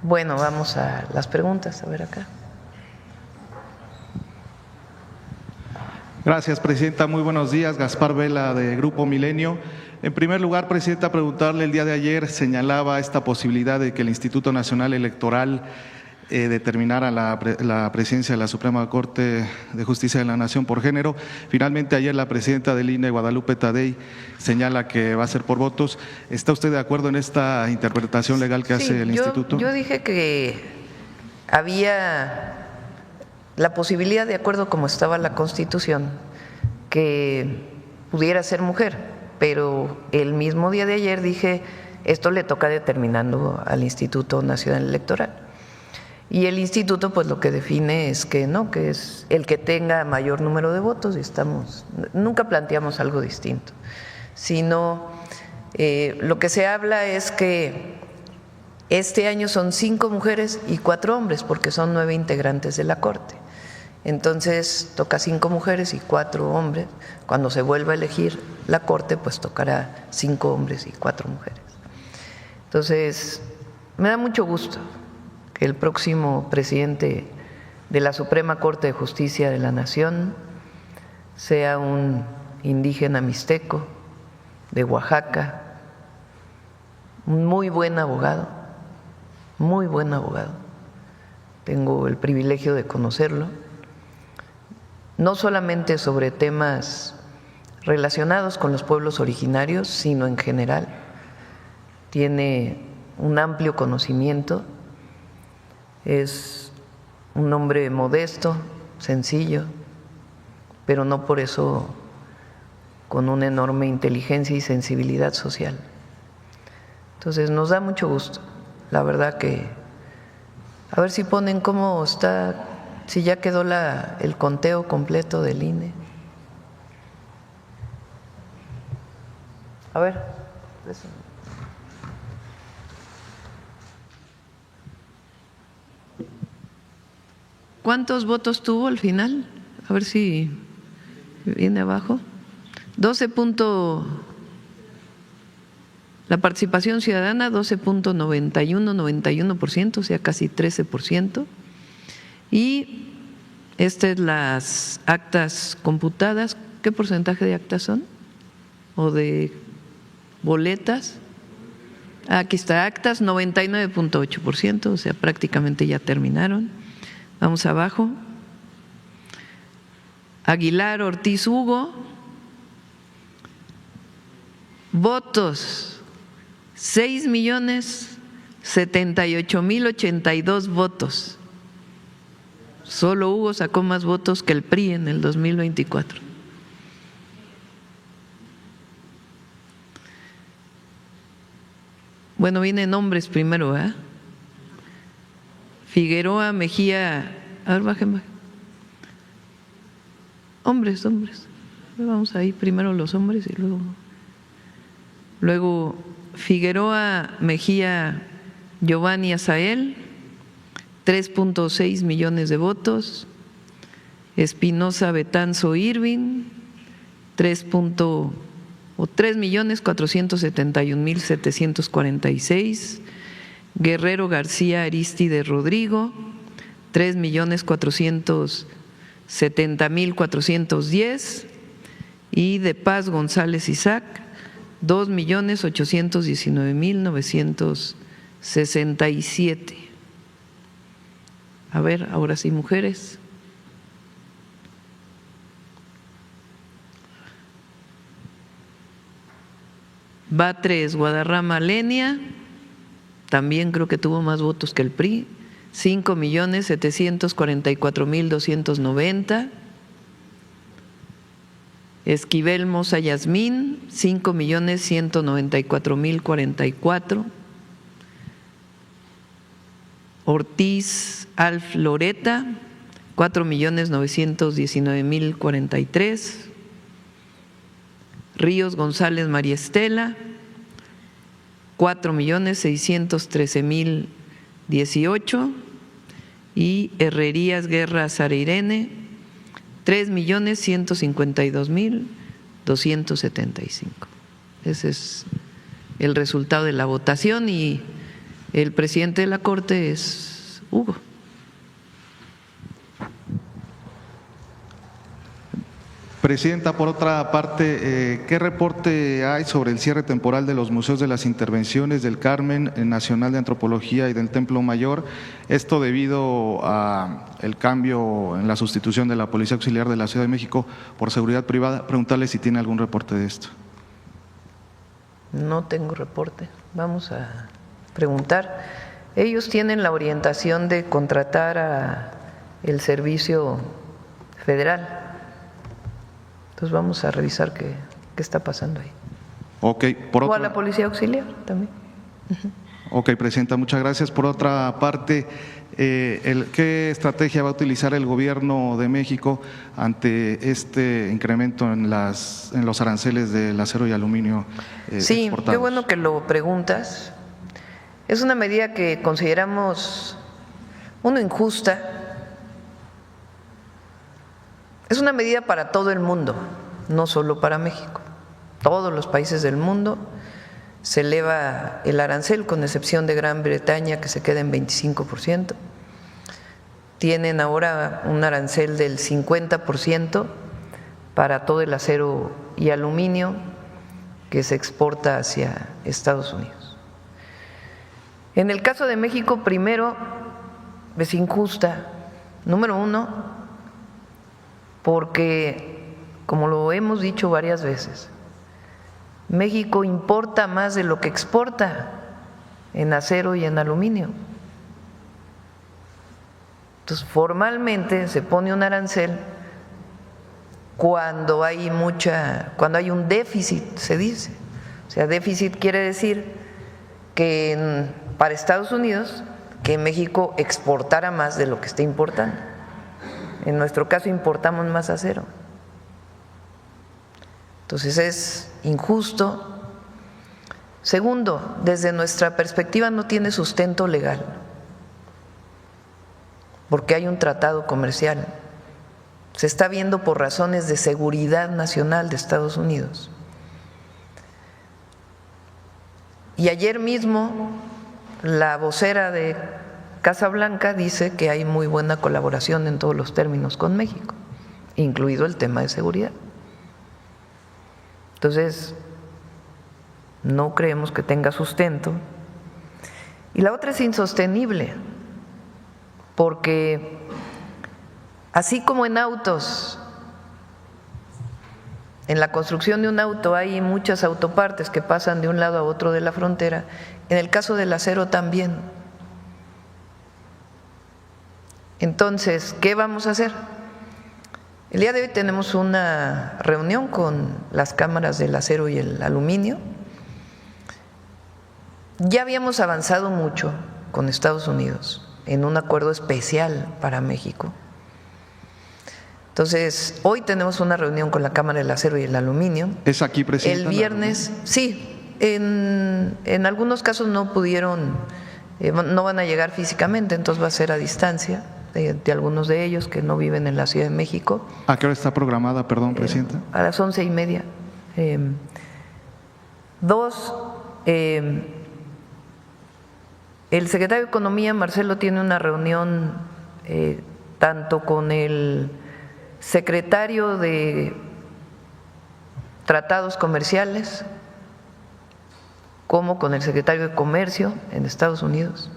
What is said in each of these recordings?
Bueno, vamos a las preguntas, a ver acá. Gracias, Presidenta. Muy buenos días. Gaspar Vela, de Grupo Milenio. En primer lugar, Presidenta, preguntarle, el día de ayer señalaba esta posibilidad de que el Instituto Nacional Electoral determinara la presidencia de la Suprema Corte de Justicia de la Nación por género. Finalmente, ayer la presidenta del INE, Guadalupe Tadei, señala que va a ser por votos. ¿Está usted de acuerdo en esta interpretación legal que hace el Instituto? Yo dije que había la posibilidad, de acuerdo como estaba la Constitución, que pudiera ser mujer, pero el mismo día de ayer dije, esto le toca determinando al Instituto Nacional Electoral. Y el instituto pues lo que define es que no, que es el que tenga mayor número de votos, y nunca planteamos algo distinto, sino lo que se habla es que este año son 5 mujeres y 4 hombres, porque son 9 integrantes de la Corte. Entonces toca 5 mujeres y 4 hombres. Cuando se vuelva a elegir la Corte, pues tocará 5 hombres y 4 mujeres. Entonces, me da mucho gusto que el próximo presidente de la Suprema Corte de Justicia de la Nación sea un indígena mixteco de Oaxaca, un muy buen abogado, muy buen abogado. Tengo el privilegio de conocerlo, no solamente sobre temas relacionados con los pueblos originarios, sino en general. Tiene un amplio conocimiento, es un hombre modesto, sencillo, pero no por eso con una enorme inteligencia y sensibilidad social. Entonces nos da mucho gusto, la verdad que, a ver si ponen cómo está, si ya quedó el conteo completo del INE. A ver, eso. ¿Cuántos votos tuvo al final? A ver si viene abajo. 12. La participación ciudadana 12.91%, o sea, casi 13%. Y estas las actas computadas. ¿Qué porcentaje de actas son? ¿O de boletas? Aquí está, actas 99.8%, o sea, prácticamente ya terminaron. Vamos abajo. Aguilar Ortiz Hugo. Votos 6.078.082 votos. Solo Hugo sacó más votos que el PRI en el 2024. Bueno, vienen nombres primero, ¿eh? Figueroa Mejía, a ver, bajen. Hombres. Vamos ahí, primero los hombres y luego Figueroa Mejía Giovanni Azael, 3.6 millones de votos. Espinosa Betanzo Irving, 3.471.746. Guerrero García Aristide Rodrigo, 3.470.410, y de Paz González Isaac, 2.819.967. A ver, ahora sí, mujeres. Batres Guadarrama Lenia, también creo que tuvo más votos que el PRI, 5.744.290. Esquivel Moza Yasmín, 5.194.044. Ortiz Alf Loreta, 4.919.043. Ríos González María Estela, 4.613.018, y Herrerías Guerra Sara Irene, 3.152.275. Ese es el resultado de la votación, y El presidente de la Corte es Hugo. Presidenta, por otra parte, ¿qué reporte hay sobre el cierre temporal de los museos de las Intervenciones del Carmen, el Nacional de Antropología y del Templo Mayor? Esto debido al cambio en la sustitución de la Policía Auxiliar de la Ciudad de México por seguridad privada. Preguntarle si tiene algún reporte de esto. No tengo reporte. Vamos a preguntar. Ellos tienen la orientación de contratar a el servicio federal. Entonces vamos a revisar qué está pasando ahí. Ok, O a la Policía Auxiliar también. Ok, Presidenta, muchas gracias. Por otra parte, ¿qué estrategia va a utilizar el Gobierno de México ante este incremento en los aranceles del acero y aluminio Sí, exportados? qué bueno que lo preguntas. Es una medida que consideramos, uno, injusta. Es una medida para todo el mundo, no solo para México. Todos los países del mundo se eleva el arancel, con excepción de Gran Bretaña, que se queda en 25%. Tienen ahora un arancel del 50% para todo el acero y aluminio que se exporta hacia Estados Unidos. En el caso de México, primero, es injusta, número uno, porque, como lo hemos dicho varias veces, México importa más de lo que exporta en acero y en aluminio. Entonces, formalmente se pone un arancel cuando hay un déficit, se dice. O sea, déficit quiere decir que para Estados Unidos, que México exportara más de lo que está importando. En nuestro caso importamos más acero. Entonces es injusto. Segundo, desde nuestra perspectiva no tiene sustento legal, porque hay un tratado comercial. Se está viendo por razones de seguridad nacional de Estados Unidos. Y ayer mismo la vocera de Casa Blanca dice que hay muy buena colaboración en todos los términos con México, incluido el tema de seguridad. Entonces, no creemos que tenga sustento. Y la otra es insostenible, porque así como en autos, en la construcción de un auto hay muchas autopartes que pasan de un lado a otro de la frontera, en el caso del acero también. Entonces, ¿qué vamos a hacer? El día de hoy tenemos una reunión con las cámaras del acero y el aluminio. Ya habíamos avanzado mucho con Estados Unidos en un acuerdo especial para México. Entonces, hoy tenemos una reunión con la Cámara del Acero y el Aluminio. ¿Es aquí, Presidenta? El viernes, sí, en algunos casos no pudieron, no van a llegar físicamente, entonces va a ser a distancia. De algunos de ellos que no viven en la Ciudad de México. ¿A qué hora está programada, perdón, Presidenta? A las 11:30. Dos, el secretario de Economía, Marcelo, tiene una reunión tanto con el secretario de Tratados Comerciales como con el secretario de Comercio en Estados Unidos.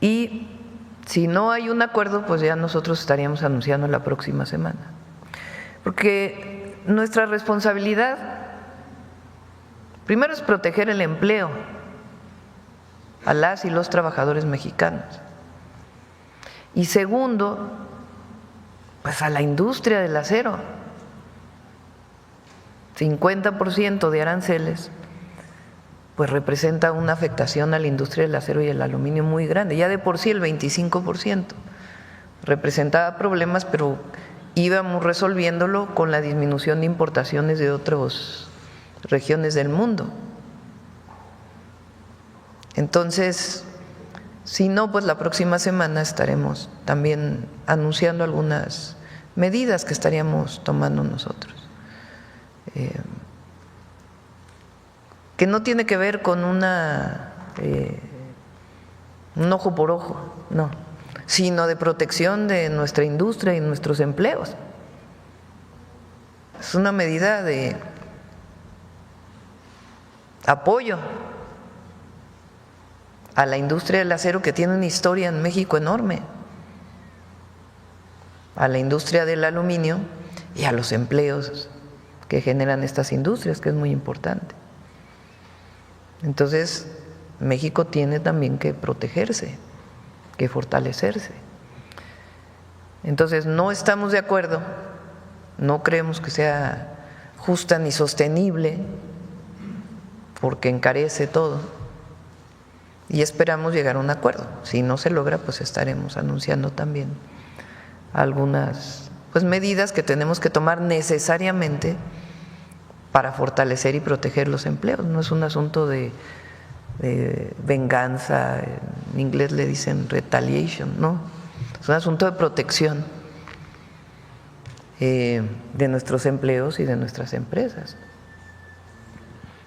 Y si no hay un acuerdo, pues ya nosotros estaríamos anunciando la próxima semana. Porque nuestra responsabilidad, primero, es proteger el empleo a las y los trabajadores mexicanos. Y segundo, pues a la industria del acero. 50% de aranceles pues representa una afectación a la industria del acero y el aluminio muy grande. Ya de por sí el 25% representaba problemas, pero íbamos resolviéndolo con la disminución de importaciones de otras regiones del mundo. Entonces, si no, pues la próxima semana estaremos también anunciando algunas medidas que estaríamos tomando nosotros. que no tiene que ver con un ojo por ojo, no, sino de protección de nuestra industria y nuestros empleos. Es una medida de apoyo a la industria del acero, que tiene una historia en México enorme, a la industria del aluminio y a los empleos que generan estas industrias, que es muy importante. Entonces, México tiene también que protegerse, que fortalecerse. Entonces, no estamos de acuerdo, no creemos que sea justa ni sostenible, porque encarece todo, y esperamos llegar a un acuerdo. Si no se logra, pues estaremos anunciando también algunas medidas que tenemos que tomar necesariamente para fortalecer y proteger los empleos. No es un asunto de venganza, en inglés le dicen retaliation, no, es un asunto de protección de nuestros empleos y de nuestras empresas.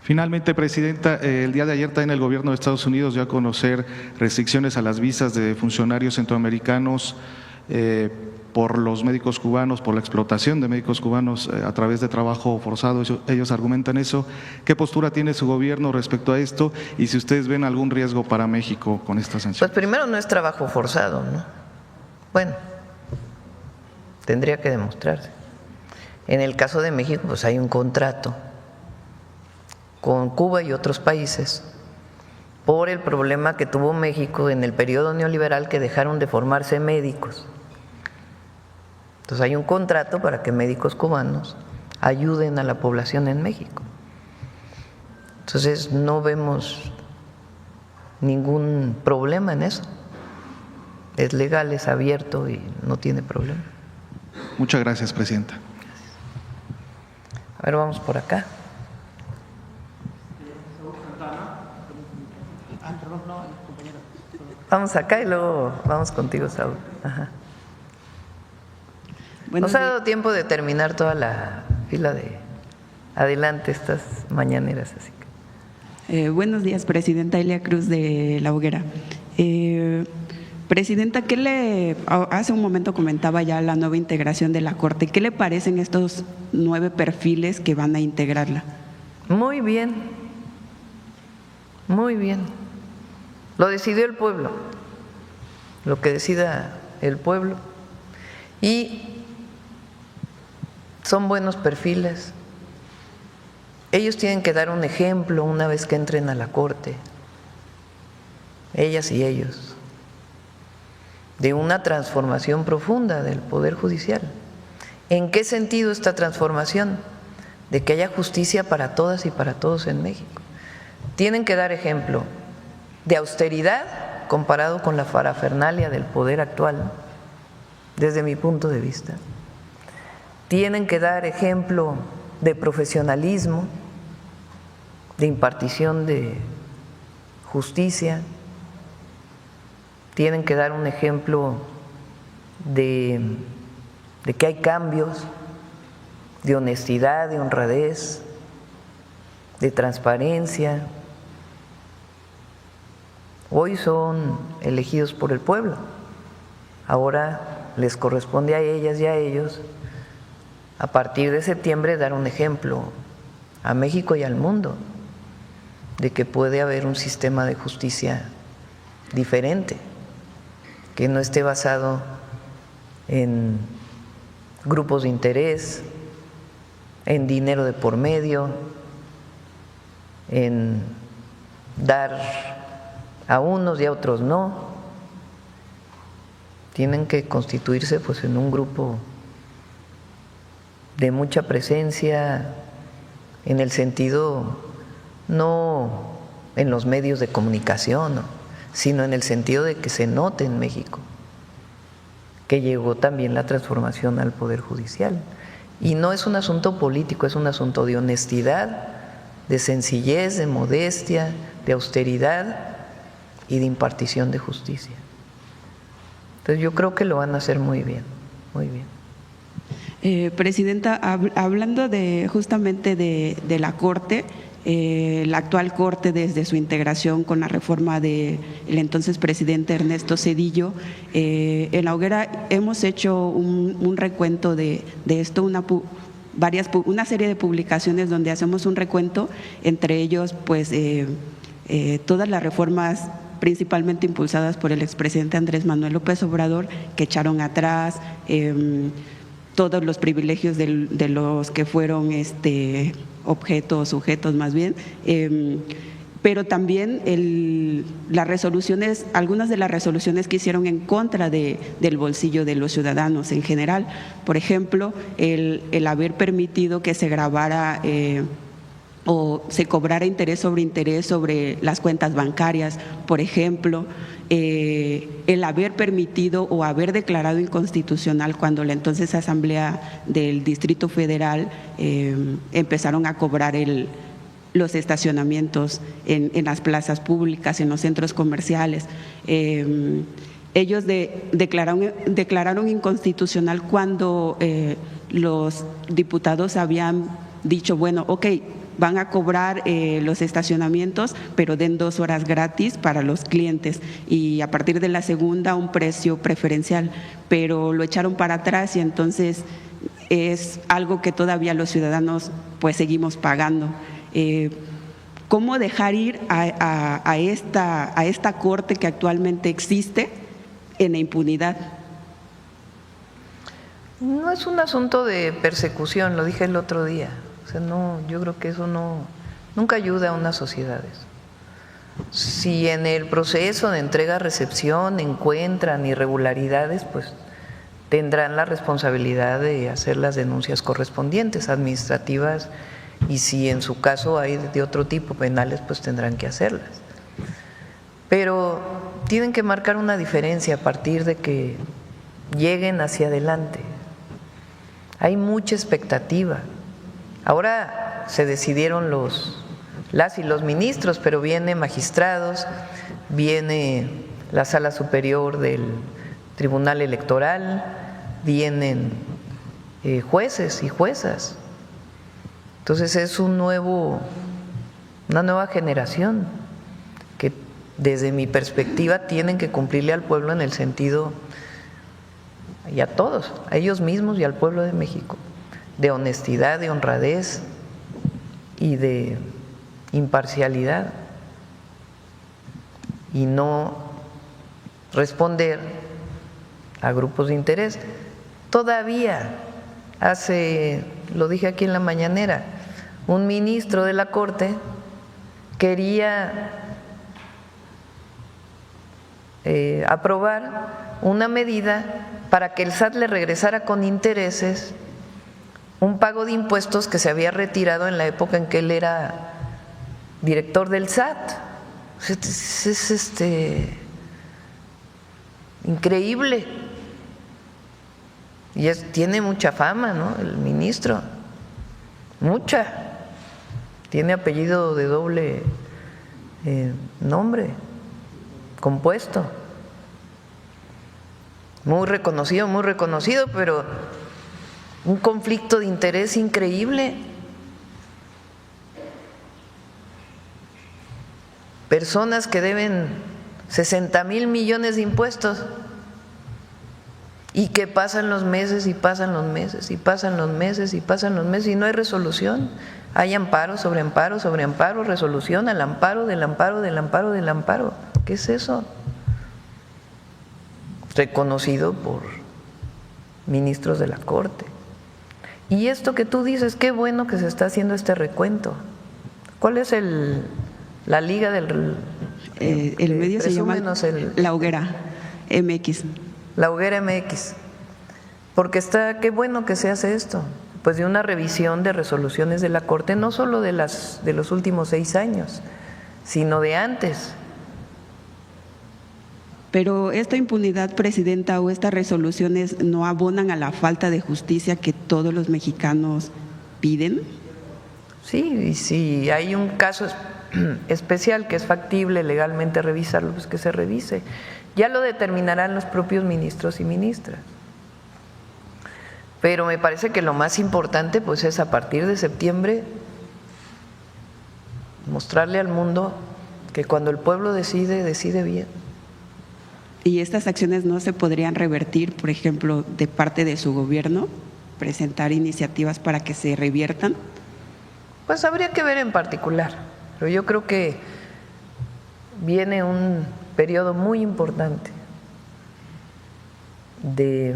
Finalmente, Presidenta, el día de ayer también el gobierno de Estados Unidos dio a conocer restricciones a las visas de funcionarios centroamericanos por los médicos cubanos, por la explotación de médicos cubanos a través de trabajo forzado. Ellos argumentan eso. ¿Qué postura tiene su gobierno respecto a esto? Y si ustedes ven algún riesgo para México con esta sanción. Pues primero, no es trabajo forzado, ¿no? Bueno, tendría que demostrarse. En el caso de México, pues hay un contrato con Cuba y otros países por el problema que tuvo México en el periodo neoliberal, que dejaron de formarse médicos. Entonces hay un contrato para que médicos cubanos ayuden a la población en México. Entonces no vemos ningún problema en eso. Es legal, es abierto y no tiene problema. Muchas gracias, Presidenta. A ver, vamos por acá. Vamos acá y luego vamos contigo, Saúl. Ajá. Nos ha dado tiempo de terminar toda la fila de adelante estas mañaneras, así que. Buenos días, Presidenta Elia Cruz de La Hoguera. Presidenta, hace un momento comentaba ya la nueva integración de la Corte. ¿Qué le parecen estos 9 perfiles que van a integrarla? Muy bien, muy bien. Lo decidió el pueblo, lo que decida el pueblo, y son buenos perfiles. Ellos tienen que dar un ejemplo una vez que entren a la Corte, ellas y ellos, de una transformación profunda del Poder Judicial. ¿En qué sentido esta transformación? De que haya justicia para todas y para todos en México. Tienen que dar ejemplo de austeridad comparado con la parafernalia del poder actual, desde mi punto de vista. Tienen que dar ejemplo de profesionalismo, de impartición de justicia. Tienen que dar un ejemplo de que hay cambios, de honestidad, de honradez, de transparencia. Hoy son elegidos por el pueblo, ahora les corresponde a ellas y a ellos, a partir de septiembre, dar un ejemplo a México y al mundo de que puede haber un sistema de justicia diferente, que no esté basado en grupos de interés, en dinero de por medio, en dar a unos y a otros no. Tienen que constituirse pues en un grupo de mucha presencia, en el sentido no en los medios de comunicación, sino en el sentido de que se note en México que llegó también la transformación al Poder Judicial. Y no es un asunto político, es un asunto de honestidad, de sencillez, de modestia, de austeridad y de impartición de justicia. Entonces yo creo que lo van a hacer muy bien, muy bien. Presidenta, hablando justamente de la Corte, La actual Corte, desde su integración con la reforma del entonces presidente Ernesto Zedillo, en La Hoguera hemos hecho un recuento de esto, una serie de publicaciones donde hacemos un recuento, entre ellos pues todas las reformas principalmente impulsadas por el expresidente Andrés Manuel López Obrador, que echaron atrás todos los privilegios de los que fueron sujetos más bien, pero también las resoluciones, algunas de las resoluciones que hicieron en contra del bolsillo de los ciudadanos en general. Por ejemplo, el haber permitido que se grabara o se cobrara interés sobre las cuentas bancarias, por ejemplo, el haber permitido o haber declarado inconstitucional cuando la entonces Asamblea del Distrito Federal empezaron a cobrar los estacionamientos en las plazas públicas, en los centros comerciales. Ellos declararon inconstitucional cuando los diputados habían dicho, bueno, ok, van a cobrar los estacionamientos, pero den 2 horas gratis para los clientes y a partir de la segunda un precio preferencial, pero lo echaron para atrás y entonces es algo que todavía los ciudadanos pues seguimos pagando. ¿Cómo dejar ir a esta Corte que actualmente existe en la impunidad? No es un asunto de persecución, lo dije el otro día. O sea, no, yo creo que eso nunca ayuda a unas sociedades. Si en el proceso de entrega-recepción encuentran irregularidades, pues tendrán la responsabilidad de hacer las denuncias correspondientes, administrativas, y si en su caso hay de otro tipo, penales, pues tendrán que hacerlas. Pero tienen que marcar una diferencia a partir de que lleguen hacia adelante. Hay mucha expectativa. Ahora se decidieron las y los ministros, pero vienen magistrados, viene la Sala Superior del Tribunal Electoral, vienen jueces y juezas. Entonces es una nueva generación que desde mi perspectiva tienen que cumplirle al pueblo en el sentido, y a todos, a ellos mismos y al pueblo de México, de honestidad, de honradez y de imparcialidad, y no responder a grupos de interés. Todavía lo dije aquí en la mañanera, un ministro de la Corte quería aprobar una medida para que el SAT le regresara con intereses un pago de impuestos que se había retirado en la época en que él era director del SAT. Es increíble. Y tiene mucha fama, ¿no? El ministro, mucha. Tiene apellido de doble nombre, compuesto. Muy reconocido, pero un conflicto de interés increíble. Personas que deben 60,000 millones de impuestos y que pasan los meses y pasan los meses y pasan los meses y pasan los meses y no hay resolución. Hay amparo sobre amparo sobre amparo, resolución al amparo del amparo del amparo del amparo. ¿Qué es eso? Reconocido por ministros de la Corte. Y esto que tú dices, qué bueno que se está haciendo este recuento. ¿Cuál es la liga del… el medio se llama La Hoguera MX. La Hoguera MX. Porque qué bueno que se hace esto, pues de una revisión de resoluciones de la Corte, no solo de los últimos 6 años, sino de antes. Pero esta impunidad, Presidenta, o estas resoluciones no abonan a la falta de justicia que todos los mexicanos piden. Sí, y si hay un caso especial que es factible legalmente revisarlo, pues que se revise. Ya lo determinarán los propios ministros y ministras. Pero me parece que lo más importante pues es a partir de septiembre mostrarle al mundo que cuando el pueblo decide, decide bien. ¿Y estas acciones no se podrían revertir, por ejemplo, de parte de su gobierno? ¿Presentar iniciativas para que se reviertan? Pues habría que ver en particular, pero yo creo que viene un periodo muy importante de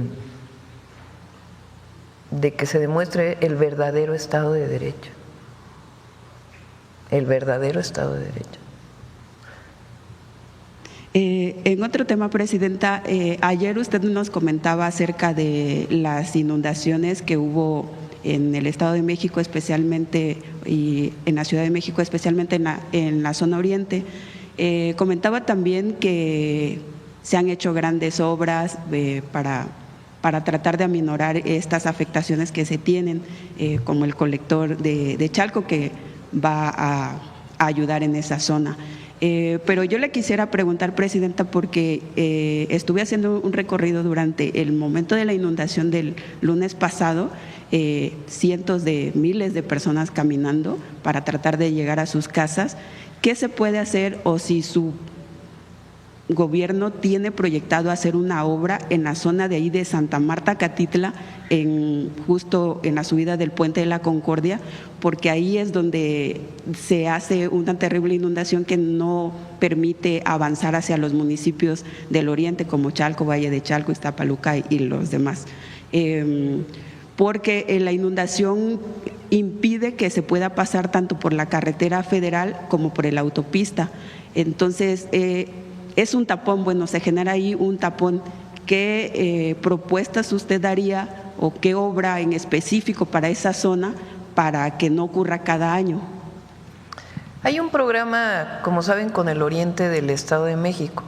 que se demuestre el verdadero Estado de Derecho. El verdadero Estado de Derecho. En otro tema, Presidenta, ayer usted nos comentaba acerca de las inundaciones que hubo en el Estado de México, especialmente, y en la Ciudad de México, especialmente en la zona oriente. Comentaba también que se han hecho grandes obras para tratar de aminorar estas afectaciones que se tienen, como el colector de Chalco, que va a ayudar en esa zona. Pero yo le quisiera preguntar, Presidenta, porque estuve haciendo un recorrido durante el momento de la inundación del lunes pasado, cientos de miles de personas caminando para tratar de llegar a sus casas. ¿Qué se puede hacer, o si su gobierno tiene proyectado hacer una obra en la zona de ahí de Santa Marta, Catitla, justo en la subida del Puente de la Concordia, porque ahí es donde se hace una terrible inundación que no permite avanzar hacia los municipios del oriente como Chalco, Valle de Chalco, Iztapaluca y los demás? Porque la inundación impide que se pueda pasar tanto por la carretera federal como por la autopista. Entonces, es un tapón, bueno, se genera ahí un tapón. ¿Qué propuestas usted daría o qué obra en específico para esa zona para que no ocurra cada año? Hay un programa, como saben, con el oriente del Estado de México,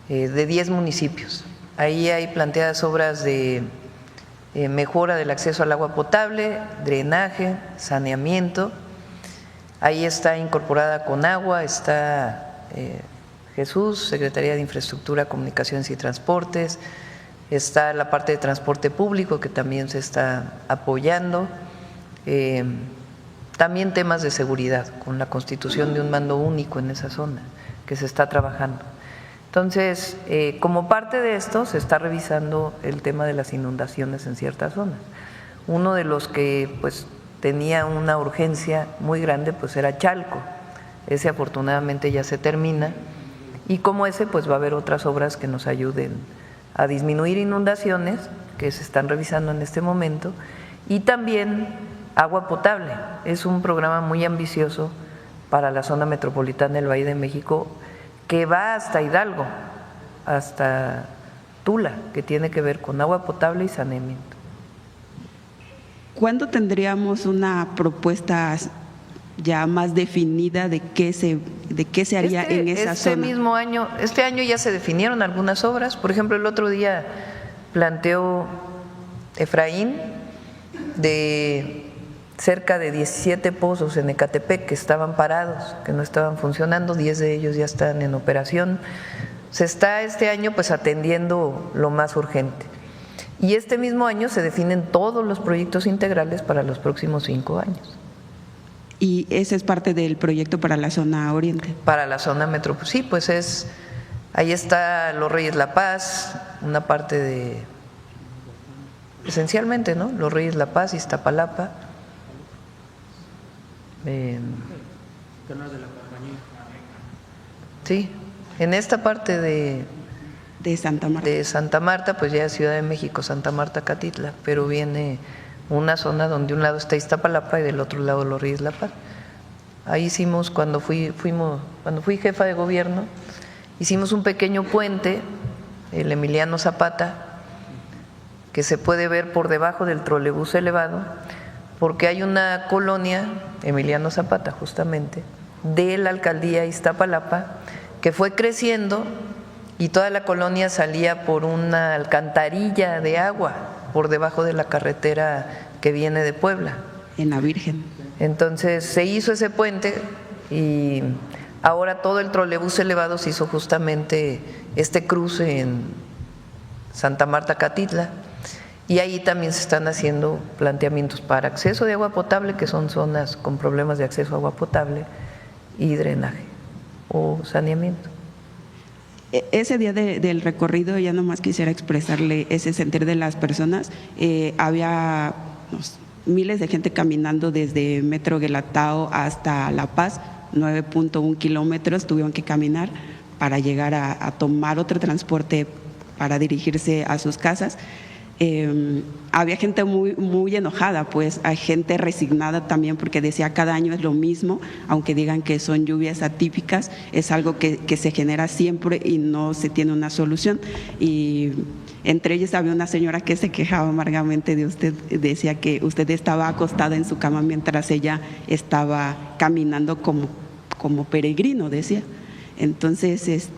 de 10 municipios. Ahí hay planteadas obras de mejora del acceso al agua potable, drenaje, saneamiento. Ahí está incorporada Conagua, está Jesús, Secretaría de Infraestructura, Comunicaciones y Transportes, está la parte de transporte público que también se está apoyando, también temas de seguridad, con la constitución de un mando único en esa zona que se está trabajando. Entonces, como parte de esto, se está revisando el tema de las inundaciones en ciertas zonas. Uno de los que pues tenía una urgencia muy grande pues era Chalco. Ese afortunadamente ya se termina, y como ese pues va a haber otras obras que nos ayuden a disminuir inundaciones que se están revisando en este momento, y también agua potable. Es un programa muy ambicioso para la zona metropolitana del Valle de México, que va hasta Hidalgo, hasta Tula, que tiene que ver con agua potable y saneamiento. ¿Cuándo tendríamos una propuesta ya más definida de qué se haría en esa zona? Mismo año, este año ya se definieron algunas obras. Por ejemplo, el otro día planteó Efraín de cerca de 17 pozos en Ecatepec que estaban parados, que no estaban funcionando, 10 de ellos ya están en operación. Se está este año pues atendiendo lo más urgente. Y este mismo año se definen todos los proyectos integrales para los próximos 5 años. ¿Y ese es parte del proyecto para la zona oriente? Para la zona metropolitana, sí, pues ahí está Los Reyes La Paz, una parte de, esencialmente, ¿no? Los Reyes La Paz, Iztapalapa. Sí, en esta parte de Santa Marta, pues ya es Ciudad de México, Santa Marta, Catitla, pero viene una zona donde un lado está Iztapalapa y del otro lado Los Reyes La Paz. Ahí hicimos, cuando fui jefa de gobierno, hicimos un pequeño puente, el Emiliano Zapata, que se puede ver por debajo del trolebús elevado, porque hay una colonia, Emiliano Zapata justamente, de la alcaldía Iztapalapa, que fue creciendo y toda la colonia salía por una alcantarilla de agua por debajo de la carretera que viene de Puebla. En la Virgen. Entonces se hizo ese puente y ahora todo el trolebús elevado se hizo justamente este cruce en Santa Marta, Catitla. Y ahí también se están haciendo planteamientos para acceso de agua potable, que son zonas con problemas de acceso a agua potable, y drenaje o saneamiento. Ese día del recorrido, ya nomás quisiera expresarle ese sentir de las personas. Había miles de gente caminando desde Metro Guelatao hasta La Paz, 9.1 kilómetros tuvieron que caminar para llegar a tomar otro transporte para dirigirse a sus casas. Había gente muy enojada, pues hay gente resignada también porque decía cada año es lo mismo, aunque digan que son lluvias atípicas, es algo que se genera siempre y no se tiene una solución. Y entre ellos había una señora que se quejaba amargamente de usted, decía que usted estaba acostada en su cama mientras ella estaba caminando como peregrino, decía. Entonces,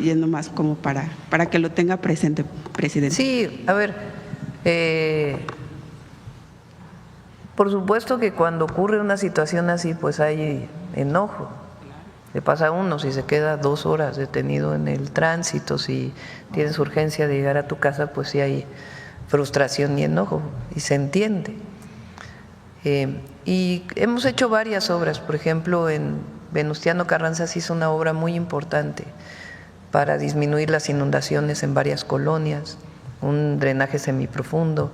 yendo más como para que lo tenga presente, presidente. Sí, a ver, por supuesto que cuando ocurre una situación así, pues hay enojo. Le pasa a uno si se queda 2 horas detenido en el tránsito, si tienes urgencia de llegar a tu casa, pues sí hay frustración y enojo, y se entiende. Y hemos hecho varias obras, por ejemplo, en Venustiano Carranza se hizo una obra muy importante para disminuir las inundaciones en varias colonias, un drenaje semiprofundo.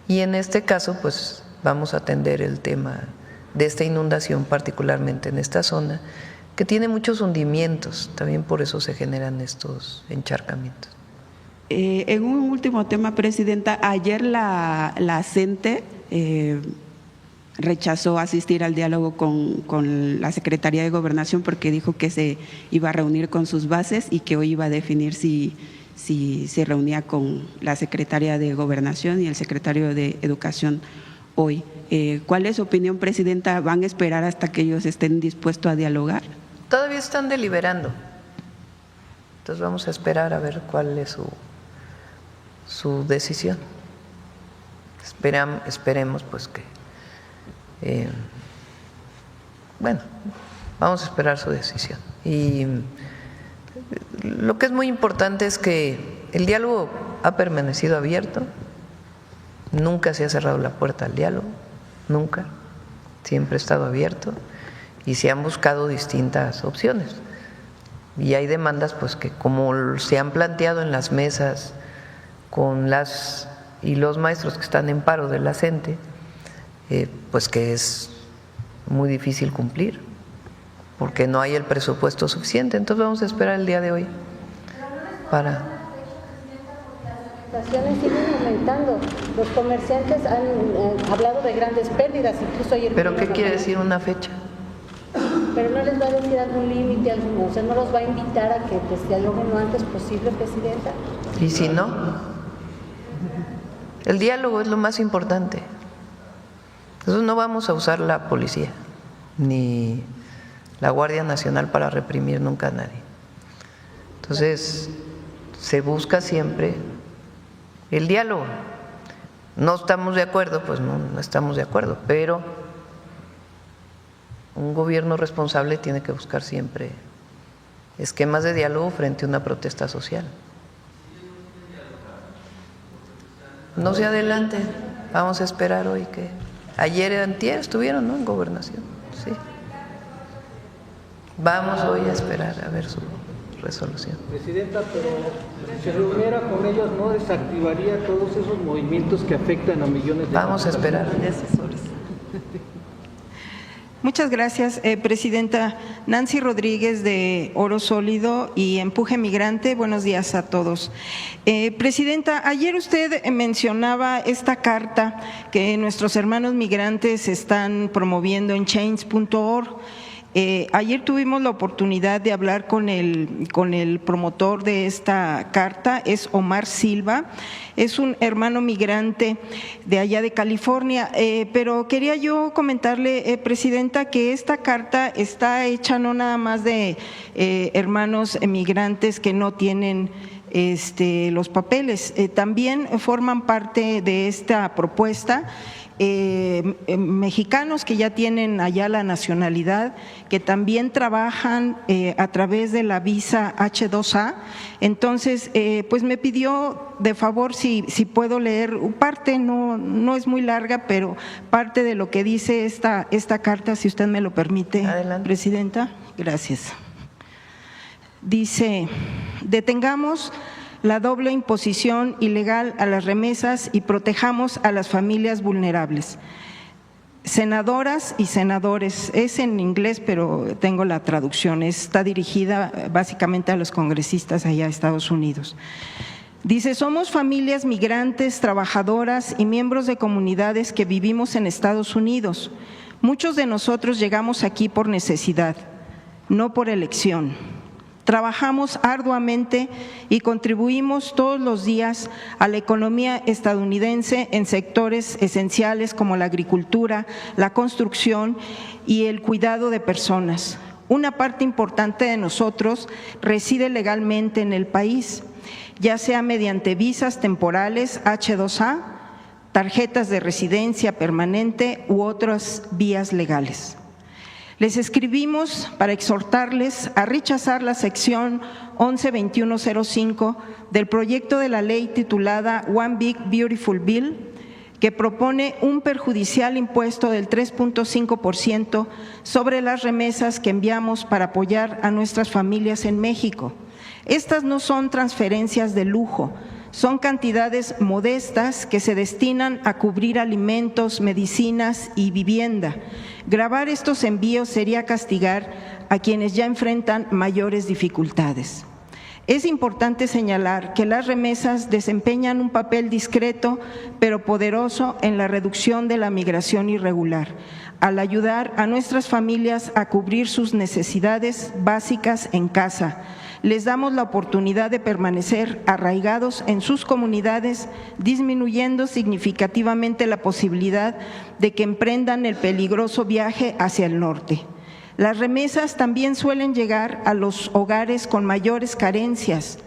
Y en este caso, pues vamos a atender el tema de esta inundación, particularmente en esta zona, que tiene muchos hundimientos, también por eso se generan estos encharcamientos. En un último tema, presidenta, ayer la CENTE rechazó asistir al diálogo con la Secretaría de Gobernación porque dijo que se iba a reunir con sus bases y que hoy iba a definir si se reunía con la Secretaría de Gobernación y el Secretario de Educación hoy. ¿Cuál es su opinión, presidenta? ¿Van a esperar hasta que ellos estén dispuestos a dialogar? Todavía están deliberando, entonces vamos a esperar a ver cuál es su decisión. Esperemos pues que bueno, vamos a esperar su decisión. Y lo que es muy importante es que el diálogo ha permanecido abierto, nunca se ha cerrado la puerta al diálogo, nunca, siempre ha estado abierto y se han buscado distintas opciones. Y hay demandas pues que como se han planteado en las mesas con las y los maestros que están en paro de la CENTE, pues que es muy difícil cumplir porque no hay el presupuesto suficiente. Entonces vamos a esperar el día de hoy para… Las afectaciones siguen aumentando. Los comerciantes han hablado de grandes pérdidas, incluso ayer… ¿Pero qué quiere decir una fecha? Pero no les va a decir algún límite, o sea, no los va a invitar a que pues, dialoguen lo antes posible, presidenta. ¿Y si no? El diálogo es lo más importante. Entonces no vamos a usar la policía ni la Guardia Nacional para reprimir nunca a nadie. Entonces se busca siempre el diálogo. No estamos de acuerdo, pues no estamos de acuerdo, pero un gobierno responsable tiene que buscar siempre esquemas de diálogo frente a una protesta social. No se adelante, vamos a esperar hoy que… Ayer y antier estuvieron, ¿no?, en Gobernación, sí. Vamos hoy a esperar a ver su resolución. Presidenta, pero si se reuniera con ellos, ¿no desactivaría todos esos movimientos que afectan a millones de… Vamos a esperar. Muchas gracias, Presidenta. Nancy Rodríguez de Oro Sólido y Empuje Migrante, buenos días a todos. Presidenta, ayer usted mencionaba esta carta que nuestros hermanos migrantes están promoviendo en change.org. Ayer tuvimos la oportunidad de hablar con el promotor de esta carta, es Omar Silva, es un hermano migrante de allá de California, pero quería yo comentarle, Presidenta, que esta carta está hecha no nada más de hermanos migrantes que no tienen los papeles, también forman parte de esta propuesta mexicanos que ya tienen allá la nacionalidad, que también trabajan a través de la visa H2A. Entonces, pues me pidió de favor si puedo leer parte, no es muy larga, pero parte de lo que dice esta carta, si usted me lo permite. Adelante. Presidenta. Gracias. Dice: detengamos la doble imposición ilegal a las remesas y protejamos a las familias vulnerables. Senadoras y senadores, es en inglés, pero tengo la traducción, está dirigida básicamente a los congresistas allá de Estados Unidos. Dice: somos familias migrantes, trabajadoras y miembros de comunidades que vivimos en Estados Unidos. Muchos de nosotros llegamos aquí por necesidad, no por elección. Trabajamos arduamente y contribuimos todos los días a la economía estadounidense en sectores esenciales como la agricultura, la construcción y el cuidado de personas. Una parte importante de nosotros reside legalmente en el país, ya sea mediante visas temporales H2A, tarjetas de residencia permanente u otras vías legales. Les escribimos para exhortarles a rechazar la sección 112105 del proyecto de la ley titulada One Big Beautiful Bill, que propone un perjudicial impuesto del 3.5% sobre las remesas que enviamos para apoyar a nuestras familias en México. Estas no son transferencias de lujo, son cantidades modestas que se destinan a cubrir alimentos, medicinas y vivienda. Gravar estos envíos sería castigar a quienes ya enfrentan mayores dificultades. Es importante señalar que las remesas desempeñan un papel discreto pero poderoso en la reducción de la migración irregular, al ayudar a nuestras familias a cubrir sus necesidades básicas en casa. Les damos la oportunidad de permanecer arraigados en sus comunidades, disminuyendo significativamente la posibilidad de que emprendan el peligroso viaje hacia el norte. Las remesas también suelen llegar a los hogares con mayores carencias,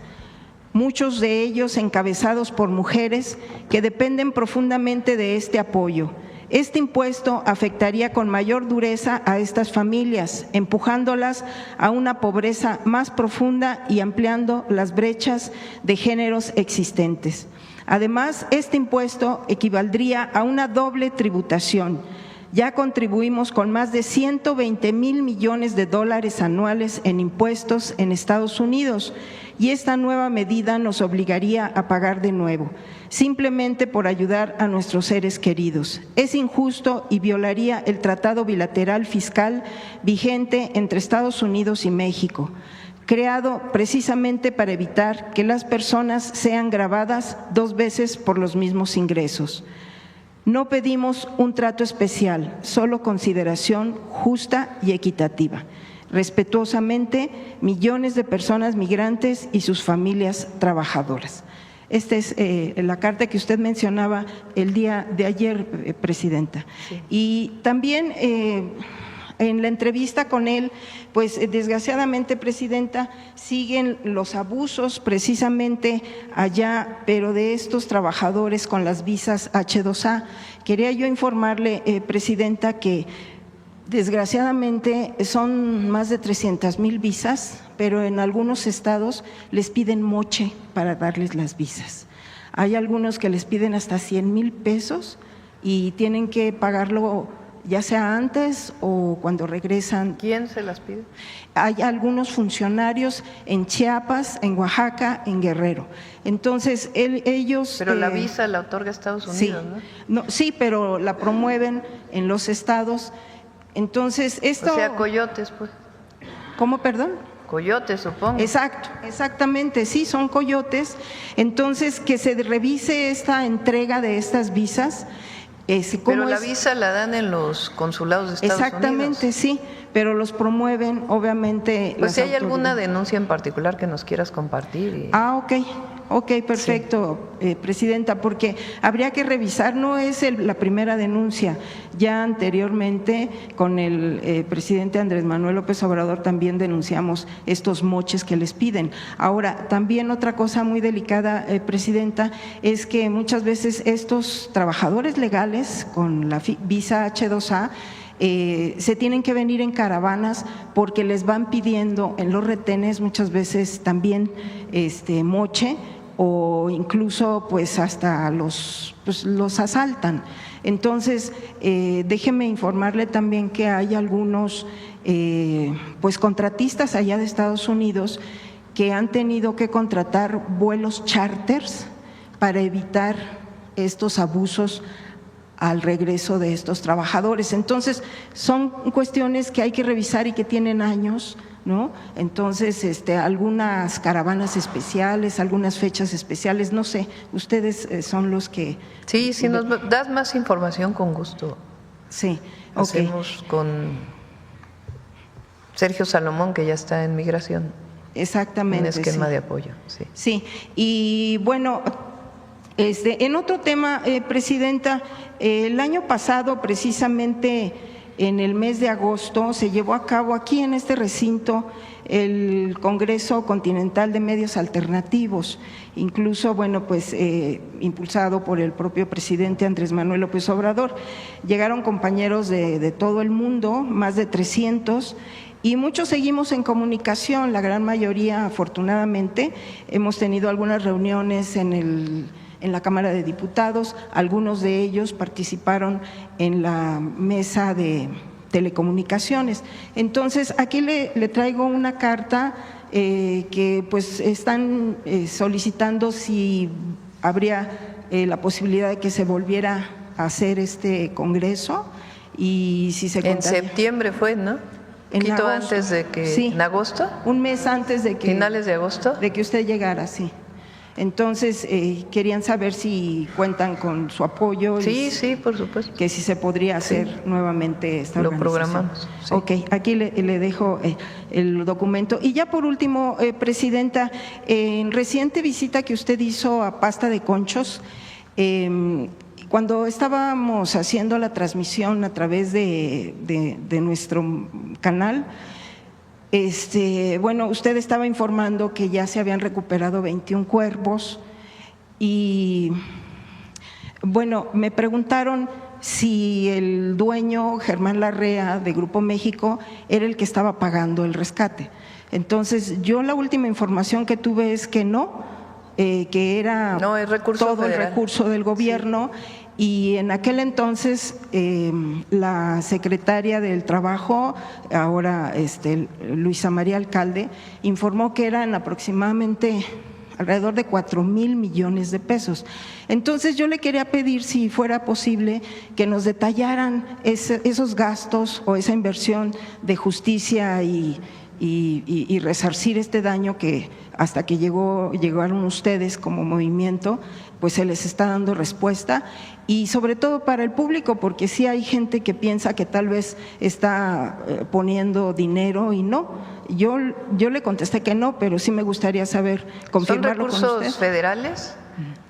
muchos de ellos encabezados por mujeres que dependen profundamente de este apoyo. Este impuesto afectaría con mayor dureza a estas familias, empujándolas a una pobreza más profunda y ampliando las brechas de géneros existentes. Además, este impuesto equivaldría a una doble tributación. Ya contribuimos con más de 120,000 millones de dólares anuales en impuestos en Estados Unidos y esta nueva medida nos obligaría a pagar de nuevo, simplemente por ayudar a nuestros seres queridos. Es injusto y violaría el tratado bilateral fiscal vigente entre Estados Unidos y México, creado precisamente para evitar que las personas sean gravadas dos veces por los mismos ingresos. No pedimos un trato especial, solo consideración justa y equitativa. Respetuosamente, millones de personas migrantes y sus familias trabajadoras. Esta es la carta que usted mencionaba el día de ayer, Presidenta. Sí. Y también en la entrevista con él, pues desgraciadamente, Presidenta, siguen los abusos precisamente allá, pero de estos trabajadores con las visas H2A. Quería yo informarle, Presidenta, que desgraciadamente son más de 300,000 visas, pero en algunos estados les piden moche para darles las visas. Hay algunos que les piden hasta 100,000 pesos y tienen que pagarlo ya sea antes o cuando regresan. ¿Quién se las pide? Hay algunos funcionarios en Chiapas, en Oaxaca, en Guerrero. Entonces, ellos… Pero la visa la otorga Estados Unidos, sí, ¿no? Sí, pero la promueven en los estados. Entonces, esto… O sea, coyotes, pues. ¿Cómo, perdón? Coyotes, supongo. Exacto, exactamente, sí, son coyotes. Entonces, que se revise esta entrega de estas visas. Pero la visa la dan en los consulados de Estados Unidos. Exactamente, sí, pero los promueven, obviamente. Pues si hay alguna denuncia en particular que nos quieras compartir. Ok, Ok, perfecto, Presidenta, porque habría que revisar, no es la primera denuncia, ya anteriormente con el presidente Andrés Manuel López Obrador también denunciamos estos moches que les piden. Ahora, también otra cosa muy delicada, Presidenta, es que muchas veces estos trabajadores legales con la visa H2A se tienen que venir en caravanas porque les van pidiendo en los retenes muchas veces también moche, o incluso pues hasta los asaltan. Entonces, déjeme informarle también que hay algunos pues contratistas allá de Estados Unidos que han tenido que contratar vuelos charters para evitar estos abusos al regreso de estos trabajadores. Entonces, son cuestiones que hay que revisar y que tienen años, ¿no? Entonces, algunas caravanas especiales, algunas fechas especiales, no sé, ustedes son los que… Sí, si nos das más información, con gusto. Sí, hacemos con Sergio Salomón, que ya está en migración. Exactamente. Un esquema sí. de apoyo, sí. Sí, y bueno… en otro tema, Presidenta, el año pasado, precisamente en el mes de agosto, se llevó a cabo aquí en este recinto el Congreso Continental de Medios Alternativos, incluso, bueno, pues impulsado por el propio presidente Andrés Manuel López Obrador. Llegaron compañeros de todo el mundo, más de 300, y muchos seguimos en comunicación, la gran mayoría, afortunadamente. Hemos tenido algunas reuniones en la Cámara de Diputados, algunos de ellos participaron en la mesa de telecomunicaciones. Entonces, aquí le traigo una carta que pues están solicitando si habría la posibilidad de que se volviera a hacer este congreso y si se En septiembre fue, ¿no? En poquito agosto. antes de que… Sí. ¿En agosto? Un mes antes de que… ¿Finales de agosto? De que usted llegara, sí. Entonces, querían saber si cuentan con su apoyo. Sí, sí, por supuesto. Que si se podría hacer nuevamente esta Lo organización. programamos. Sí. Ok, aquí le dejo el documento. Y ya por último, Presidenta, en reciente visita que usted hizo a Pasta de Conchos, cuando estábamos haciendo la transmisión a través de nuestro canal, bueno, usted estaba informando que ya se habían recuperado 21 cuervos y, bueno, me preguntaron si el dueño, Germán Larrea, de Grupo México, era el que estaba pagando el rescate. Entonces, yo la última información que tuve es que no, que era No, es recurso todo federal. el recurso del gobierno. Sí. Y en aquel entonces la secretaria del Trabajo, ahora Luisa María Alcalde, informó que eran aproximadamente alrededor de 4,000 millones de pesos. Entonces yo le quería pedir si fuera posible que nos detallaran esos gastos o esa inversión de justicia y resarcir este daño que hasta que llegaron ustedes como movimiento, pues se les está dando respuesta, y sobre todo para el público, porque sí hay gente que piensa que tal vez está poniendo dinero y no. Yo le contesté que no, pero sí me gustaría saber, confirmarlo con usted. Son recursos federales.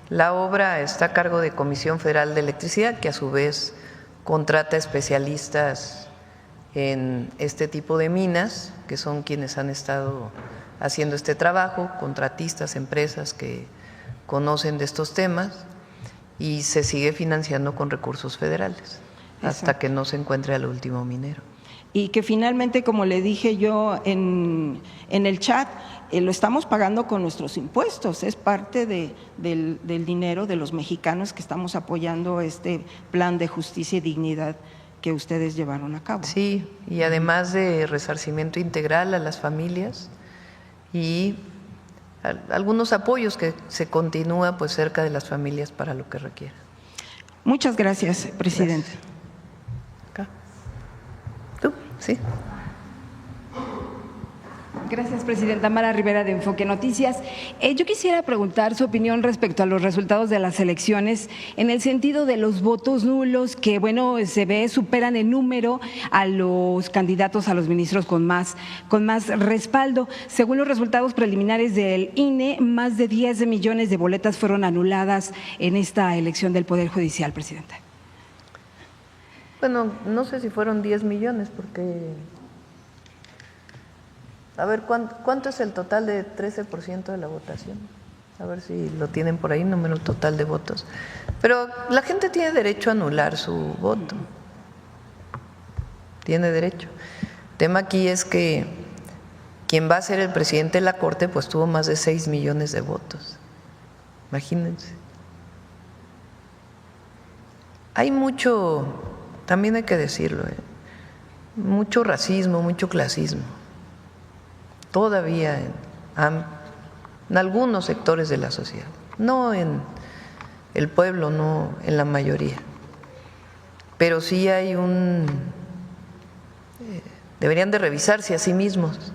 La obra está a cargo de Comisión Federal de Electricidad, que a su vez contrata especialistas en este tipo de minas, que son quienes han estado haciendo este trabajo, contratistas, empresas que conocen de estos temas, y se sigue financiando con recursos federales hasta que no se encuentre al último minero. Y que finalmente, como le dije yo en el chat, lo estamos pagando con nuestros impuestos, es parte del dinero de los mexicanos que estamos apoyando este plan de justicia y dignidad que ustedes llevaron a cabo. Sí, y además de resarcimiento integral a las familias y algunos apoyos que se continúa pues cerca de las familias para lo que requiera. Muchas gracias, Presidente. Gracias. ¿Tú? Sí. Gracias, presidenta. Mara Rivera, de Enfoque Noticias. Yo quisiera preguntar su opinión respecto a los resultados de las elecciones en el sentido de los votos nulos que, bueno, se ve superan en número a los candidatos a los ministros con más respaldo. Según los resultados preliminares del INE, más de 10 millones de boletas fueron anuladas en esta elección del Poder Judicial, presidenta. Bueno, no sé si fueron 10 millones porque… A ver, ¿cuánto es el total de 13% de la votación? A ver si lo tienen por ahí, número total de votos. Pero la gente tiene derecho a anular su voto. Tiene derecho. El tema aquí es que quien va a ser el presidente de la Corte pues tuvo más de 6 millones de votos. Imagínense. Hay mucho, también hay que decirlo, mucho racismo, mucho clasismo. Todavía en algunos sectores de la sociedad, no en el pueblo, no en la mayoría, pero sí hay deberían de revisarse a sí mismos,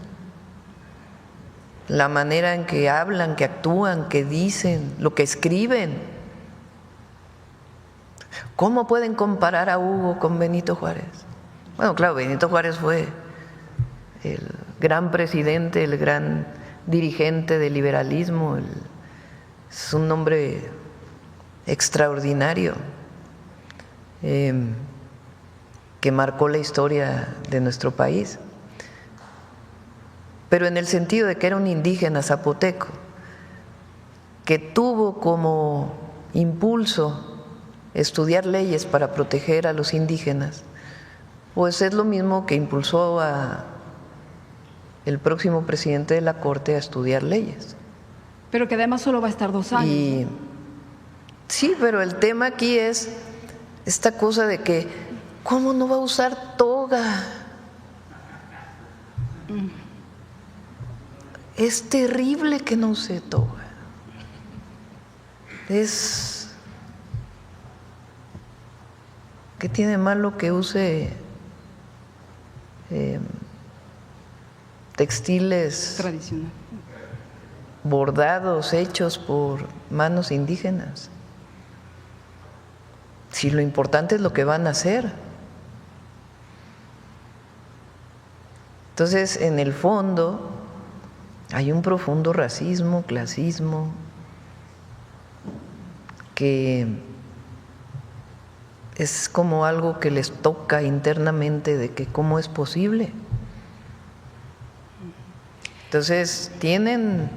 la manera en que hablan, que actúan, que dicen, lo que escriben. ¿Cómo pueden comparar a Hugo con Benito Juárez? Bueno, claro, Benito Juárez fue el gran presidente, el gran dirigente del liberalismo, es un hombre extraordinario que marcó la historia de nuestro país, pero en el sentido de que era un indígena zapoteco, que tuvo como impulso estudiar leyes para proteger a los indígenas, pues es lo mismo que impulsó a el próximo presidente de la Corte a estudiar leyes. Pero que además solo va a estar 2 años. Sí, pero el tema aquí es esta cosa de que, ¿cómo no va a usar toga? Es terrible que no use toga. ¿Qué tiene malo que use textiles tradicional, bordados, hechos por manos indígenas? Si lo importante es lo que van a hacer. Entonces, en el fondo, hay un profundo racismo, clasismo, que es como algo que les toca internamente de que cómo es posible. Entonces, tienen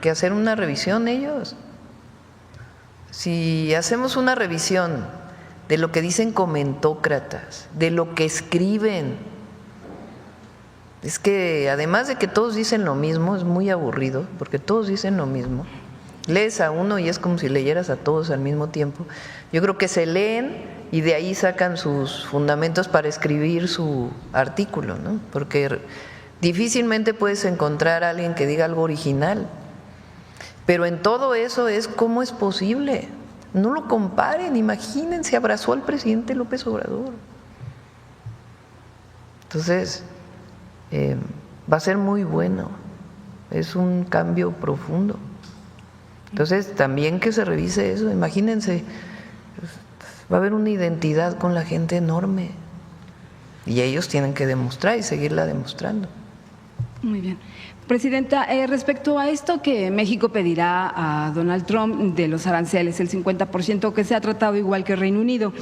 que hacer una revisión ellos. Si hacemos una revisión de lo que dicen comentócratas, de lo que escriben, es que además de que todos dicen lo mismo, es muy aburrido, porque todos dicen lo mismo. Lees a uno y es como si leyeras a todos al mismo tiempo. Yo creo que se leen y de ahí sacan sus fundamentos para escribir su artículo, ¿no? Porque difícilmente puedes encontrar a alguien que diga algo original. Pero en todo eso es cómo es posible. No lo comparen, imagínense, abrazó al presidente López Obrador. Entonces, va a ser muy bueno, es un cambio profundo. Entonces, también que se revise eso, imagínense, va a haber una identidad con la gente enorme y ellos tienen que demostrar y seguirla demostrando. Muy bien. Presidenta, respecto a esto que México pedirá a Donald Trump de los aranceles, el 50% que se ha tratado igual que Reino Unido,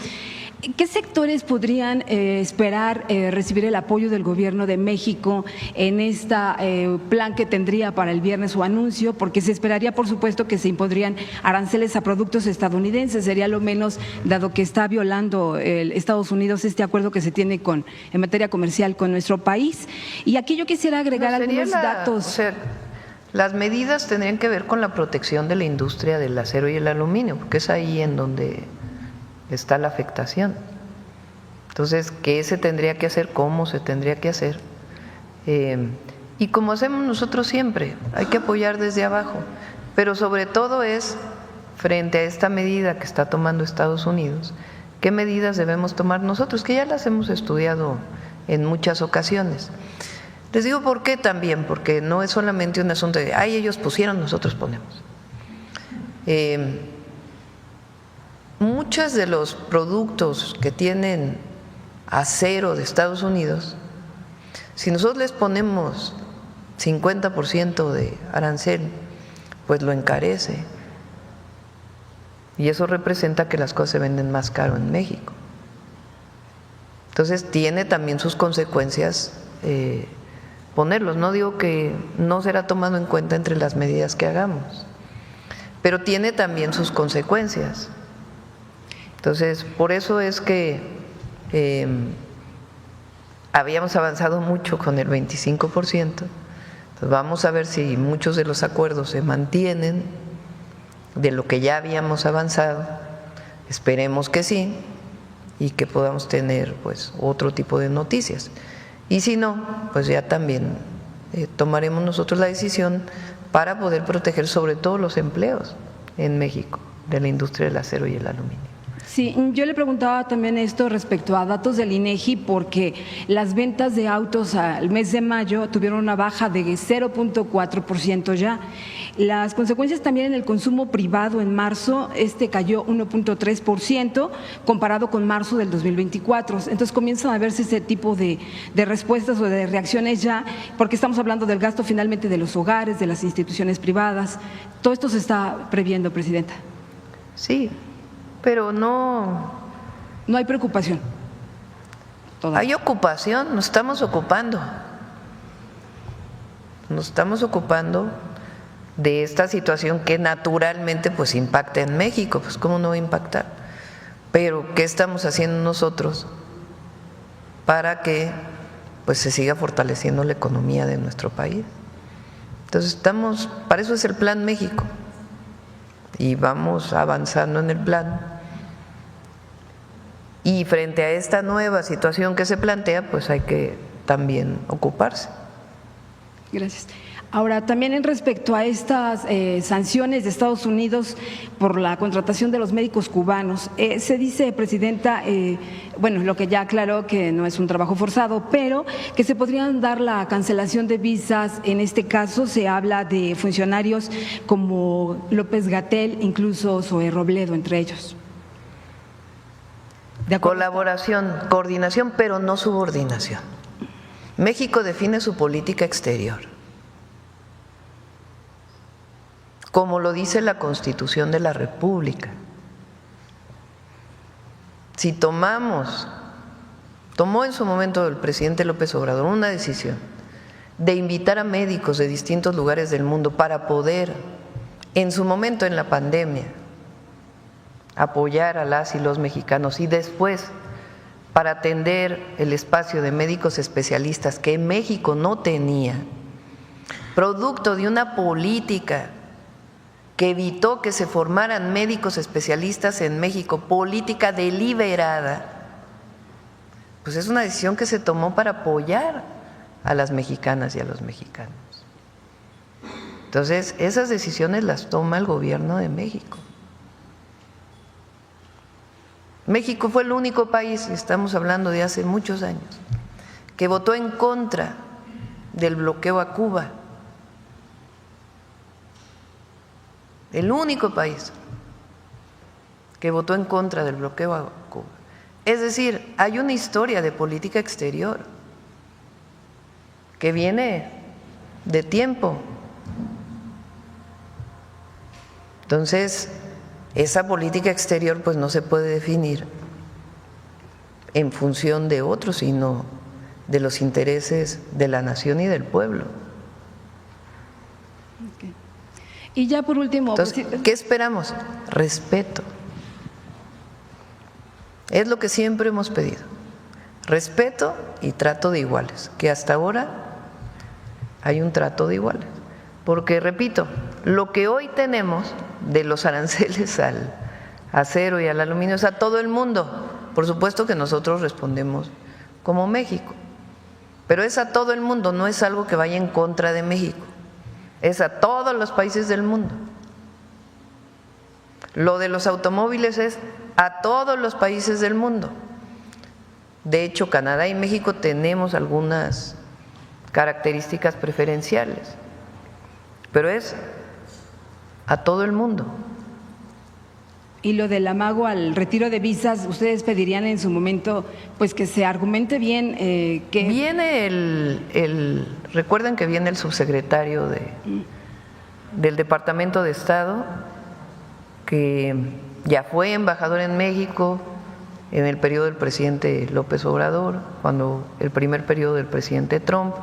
¿qué sectores podrían esperar recibir el apoyo del gobierno de México en este plan que tendría para el viernes o anuncio? Porque se esperaría, por supuesto, que se impondrían aranceles a productos estadounidenses, sería lo menos, dado que está violando Estados Unidos este acuerdo que se tiene en materia comercial con nuestro país. Y aquí yo quisiera agregar algunos datos. O sea, las medidas tendrían que ver con la protección de la industria del acero y el aluminio, porque es ahí en donde está la afectación. Entonces, ¿qué se tendría que hacer? ¿Cómo se tendría que hacer? Y como hacemos nosotros siempre, hay que apoyar desde abajo, pero sobre todo es frente a esta medida que está tomando Estados Unidos, ¿qué medidas debemos tomar nosotros? Que ya las hemos estudiado en muchas ocasiones. Les digo por qué también, porque no es solamente un asunto de, ay, ellos pusieron, nosotros ponemos. Muchos de los productos que tienen acero de Estados Unidos, si nosotros les ponemos 50% de arancel, pues lo encarece. Y eso representa que las cosas se venden más caro en México. Entonces tiene también sus consecuencias ponerlos. No digo que no será tomado en cuenta entre las medidas que hagamos, pero tiene también sus consecuencias. Entonces, por eso es que habíamos avanzado mucho con el 25%. Entonces, vamos a ver si muchos de los acuerdos se mantienen de lo que ya habíamos avanzado. Esperemos que sí, y que podamos tener pues otro tipo de noticias. Y si no, pues ya también tomaremos nosotros la decisión para poder proteger sobre todo los empleos en México de la industria del acero y el aluminio. Sí, yo le preguntaba también esto respecto a datos del INEGI, porque las ventas de autos al mes de mayo tuvieron una baja de 0.4% ya. Las consecuencias también en el consumo privado en marzo, cayó 1.3% comparado con marzo del 2024. Entonces comienzan a verse ese tipo de respuestas o de reacciones ya, porque estamos hablando del gasto finalmente de los hogares, de las instituciones privadas. Todo esto se está previendo, Presidenta. Sí, pero no hay preocupación. Hay ocupación, nos estamos ocupando. Nos estamos ocupando de esta situación que naturalmente pues impacta en México, pues cómo no va a impactar. Pero ¿qué estamos haciendo nosotros para que pues se siga fortaleciendo la economía de nuestro país? Entonces para eso es el Plan México. Y vamos avanzando en el plan. Y frente a esta nueva situación que se plantea, pues hay que también ocuparse. Gracias. Ahora, también en respecto a estas sanciones de Estados Unidos por la contratación de los médicos cubanos, se dice, Presidenta, lo que ya aclaró que no es un trabajo forzado, pero que se podrían dar la cancelación de visas. En este caso se habla de funcionarios como López-Gatell, incluso Zoé Robledo, entre ellos. Colaboración, coordinación, pero no subordinación. México define su política exterior, como lo dice la Constitución de la República. Si tomó en su momento el presidente López Obrador una decisión de invitar a médicos de distintos lugares del mundo para poder, en su momento en la pandemia, apoyar a las y los mexicanos, y después para atender el espacio de médicos especialistas que México no tenía, producto de una política que evitó que se formaran médicos especialistas en México, política deliberada, pues es una decisión que se tomó para apoyar a las mexicanas y a los mexicanos. Entonces, esas decisiones las toma el gobierno de México. México fue el único país, estamos hablando de hace muchos años, que votó en contra del bloqueo a Cuba. El único país que votó en contra del bloqueo a Cuba. Es decir, hay una historia de política exterior que viene de tiempo. Entonces, esa política exterior pues no se puede definir en función de otros, sino de los intereses de la nación y del pueblo. Okay. Y ya por último… Entonces, ¿qué esperamos? Respeto. Es lo que siempre hemos pedido. Respeto y trato de iguales, que hasta ahora hay un trato de iguales. Porque, repito, lo que hoy tenemos de los aranceles al acero y al aluminio es a todo el mundo. Por supuesto que nosotros respondemos como México, pero es a todo el mundo, no es algo que vaya en contra de México, es a todos los países del mundo. Lo de los automóviles es a todos los países del mundo. De hecho, Canadá y México tenemos algunas características preferenciales, pero es a todo el mundo. Y lo del amago al retiro de visas, ¿ustedes pedirían en su momento pues que se argumente bien que… Viene recuerden que viene el subsecretario del Departamento de Estado, que ya fue embajador en México en el periodo del presidente López Obrador, cuando el primer periodo del presidente Trump,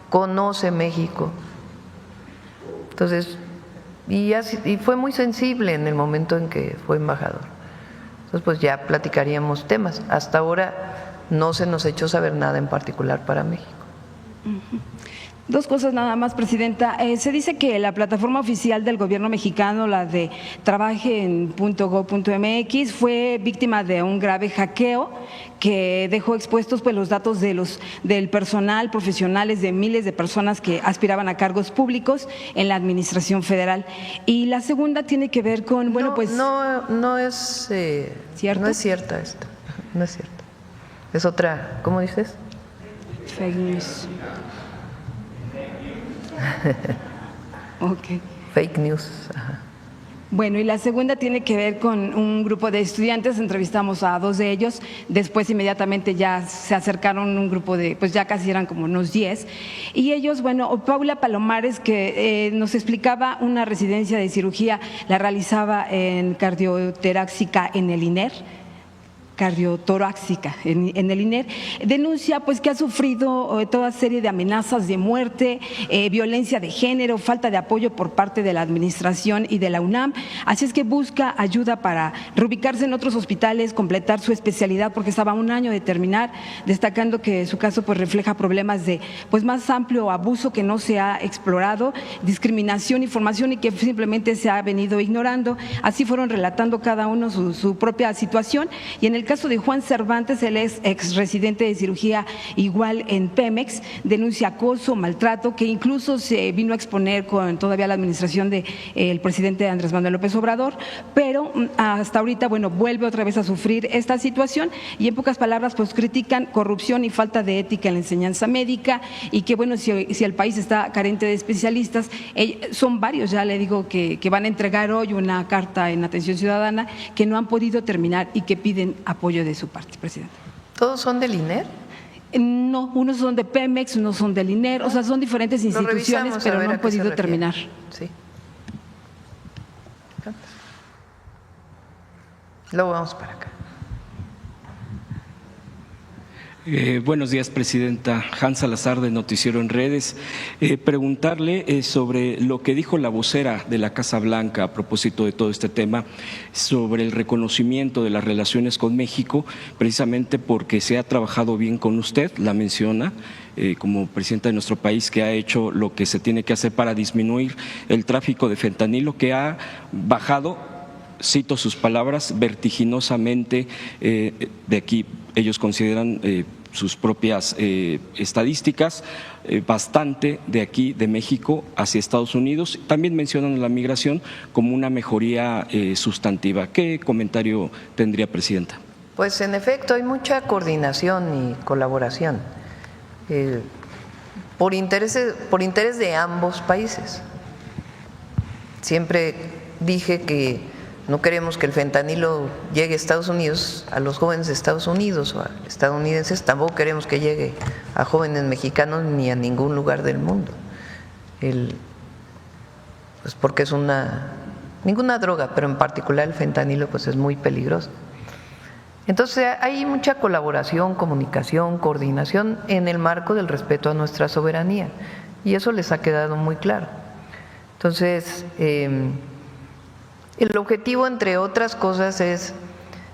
conoce México. Entonces, y fue muy sensible en el momento en que fue embajador. Entonces, pues ya platicaríamos temas. Hasta ahora no se nos echó saber nada en particular para México. Dos cosas nada más, Presidenta. Se dice que la plataforma oficial del gobierno mexicano, la de trabajen.gov.mx, fue víctima de un grave hackeo que dejó expuestos pues los datos del personal, profesionales de miles de personas que aspiraban a cargos públicos en la administración federal. Y la segunda tiene que ver con, bueno, pues… No es ¿cierto? No es cierta esta, no es cierta. Es otra, ¿cómo dices? Fake news. Okay. Fake news. Ajá. Bueno, y la segunda tiene que ver con un grupo de estudiantes, entrevistamos a 2 de ellos, después inmediatamente ya se acercaron un grupo de, pues ya casi eran como unos 10, y ellos, bueno, Paula Palomares, que nos explicaba una residencia de cirugía, la realizaba en cardiotorácica en el INER, cardiotorácica en el INER, denuncia pues que ha sufrido toda serie de amenazas de muerte, violencia de género, falta de apoyo por parte de la administración y de la UNAM, así es que busca ayuda para reubicarse en otros hospitales, completar su especialidad porque estaba a 1 año de terminar, destacando que su caso pues refleja problemas de pues más amplio abuso que no se ha explorado, discriminación y formación y que simplemente se ha venido ignorando. Así fueron relatando cada uno su propia situación, y en el caso de Juan Cervantes, él es ex residente de cirugía igual en Pemex, denuncia acoso, maltrato, que incluso se vino a exponer con todavía la administración del presidente Andrés Manuel López Obrador, pero hasta ahorita, bueno, vuelve otra vez a sufrir esta situación y en pocas palabras pues critican corrupción y falta de ética en la enseñanza médica y que bueno, si el país está carente de especialistas, son varios, ya le digo que van a entregar hoy una carta en Atención Ciudadana que no han podido terminar y que piden apoyo de su parte, Presidente. ¿Todos son del INER? No, unos son de Pemex, unos son del INER, o sea, son diferentes instituciones, pero no han podido terminar. Sí. Luego vamos para acá. Buenos días, Presidenta. Hans Salazar, de Noticiero en Redes. Preguntarle sobre lo que dijo la vocera de la Casa Blanca a propósito de todo este tema, sobre el reconocimiento de las relaciones con México, precisamente porque se ha trabajado bien con usted, la menciona, como presidenta de nuestro país, que ha hecho lo que se tiene que hacer para disminuir el tráfico de fentanilo, que ha bajado, cito sus palabras, vertiginosamente. De aquí ellos consideran sus propias estadísticas, bastante de aquí, de México, hacia Estados Unidos. También mencionan la migración como una mejoría sustantiva. ¿Qué comentario tendría, Presidenta? Pues en efecto hay mucha coordinación y colaboración por interés de ambos países. Siempre dije que no queremos que el fentanilo llegue a Estados Unidos, a los jóvenes de Estados Unidos o a estadounidenses, tampoco queremos que llegue a jóvenes mexicanos ni a ningún lugar del mundo. Pues porque es ninguna droga, pero en particular el fentanilo pues es muy peligroso. Entonces hay mucha colaboración, comunicación, coordinación en el marco del respeto a nuestra soberanía y eso les ha quedado muy claro. Entonces, el objetivo, entre otras cosas,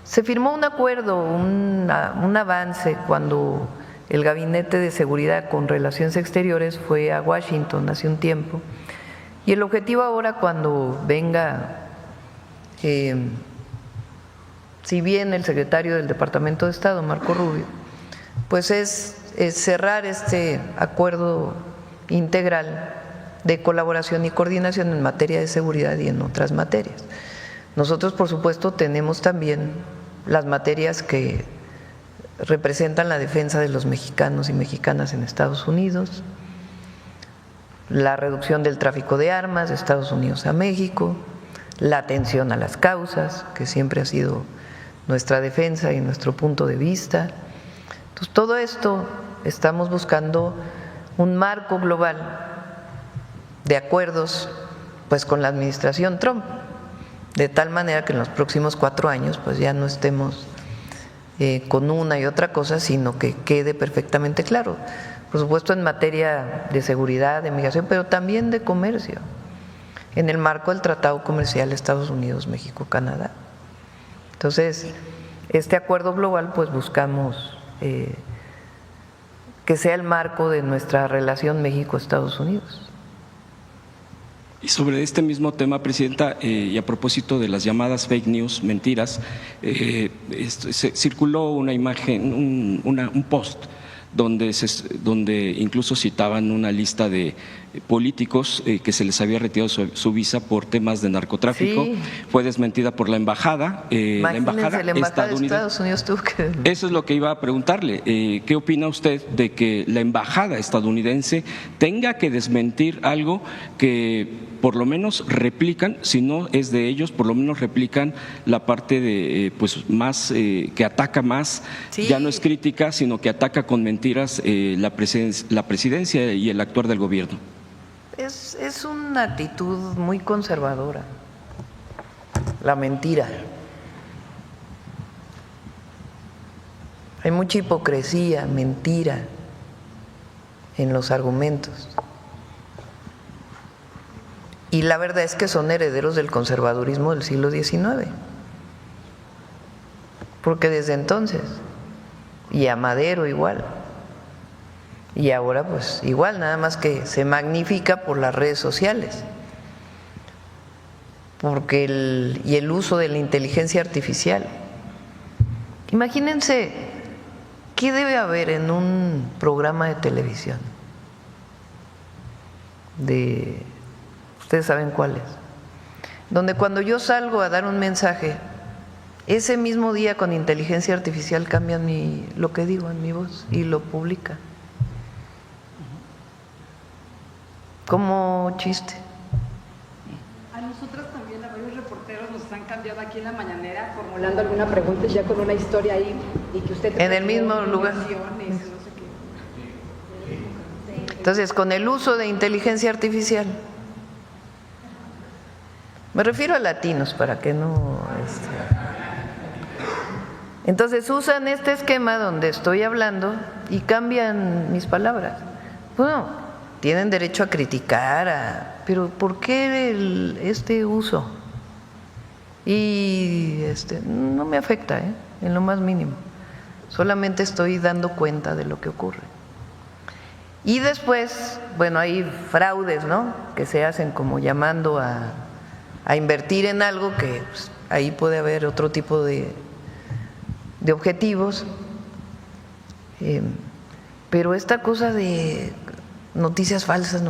se firmó un acuerdo, un avance cuando el Gabinete de Seguridad con Relaciones Exteriores fue a Washington hace un tiempo. Y el objetivo ahora, cuando venga, si bien el secretario del Departamento de Estado, Marco Rubio, pues es cerrar este acuerdo integral de colaboración y coordinación en materia de seguridad y en otras materias. Nosotros, por supuesto, tenemos también las materias que representan la defensa de los mexicanos y mexicanas en Estados Unidos, la reducción del tráfico de armas de Estados Unidos a México, la atención a las causas, que siempre ha sido nuestra defensa y nuestro punto de vista. Entonces, todo esto estamos buscando un marco global de acuerdos pues con la administración Trump, de tal manera que en los próximos 4 años pues ya no estemos con una y otra cosa, sino que quede perfectamente claro. Por supuesto en materia de seguridad, de migración, pero también de comercio, en el marco del Tratado Comercial Estados Unidos, México, Canadá. Entonces, este acuerdo global pues buscamos que sea el marco de nuestra relación México-Estados Unidos. Y sobre este mismo tema, Presidenta, y a propósito de las llamadas fake news, mentiras, circuló una imagen, un post donde incluso citaban una lista de políticos que se les había retirado su visa por temas de narcotráfico. Sí. Fue desmentida por la embajada. La embajada de Estados Unidos tuvo que… Eso es lo que iba a preguntarle. ¿Qué opina usted de que la embajada estadounidense tenga que desmentir algo que por lo menos replican, si no es de ellos, por lo menos replican la parte de pues más que ataca más, sí, ya no es crítica, sino que ataca con mentiras la presidencia y el actuar del gobierno? Es una actitud muy conservadora, la mentira. Hay mucha hipocresía, mentira en los argumentos. Y la verdad es que son herederos del conservadurismo del siglo XIX, porque desde entonces, y a Madero igual, y ahora pues igual, nada más que se magnifica por las redes sociales, porque el uso de la inteligencia artificial. Imagínense, ¿qué debe haber en un programa de televisión? Ustedes saben cuáles, donde cuando yo salgo a dar un mensaje, ese mismo día con inteligencia artificial cambian lo que digo en mi voz y lo publica. Como chiste. A nosotros también, a varios reporteros nos han cambiado aquí en la mañanera formulando alguna pregunta ya con una historia ahí y que usted… En el mismo lugar. No sé qué. Entonces, con el uso de inteligencia artificial, me refiero a latinos para que no… Entonces usan este esquema donde estoy hablando y cambian mis palabras. Bueno, tienen derecho a criticar, pero ¿por qué este uso? Y no me afecta, en lo más mínimo. Solamente estoy dando cuenta de lo que ocurre. Y después, bueno, hay fraudes, ¿no?, que se hacen como llamando a invertir en algo que pues, ahí puede haber otro tipo de objetivos, pero esta cosa de noticias falsas,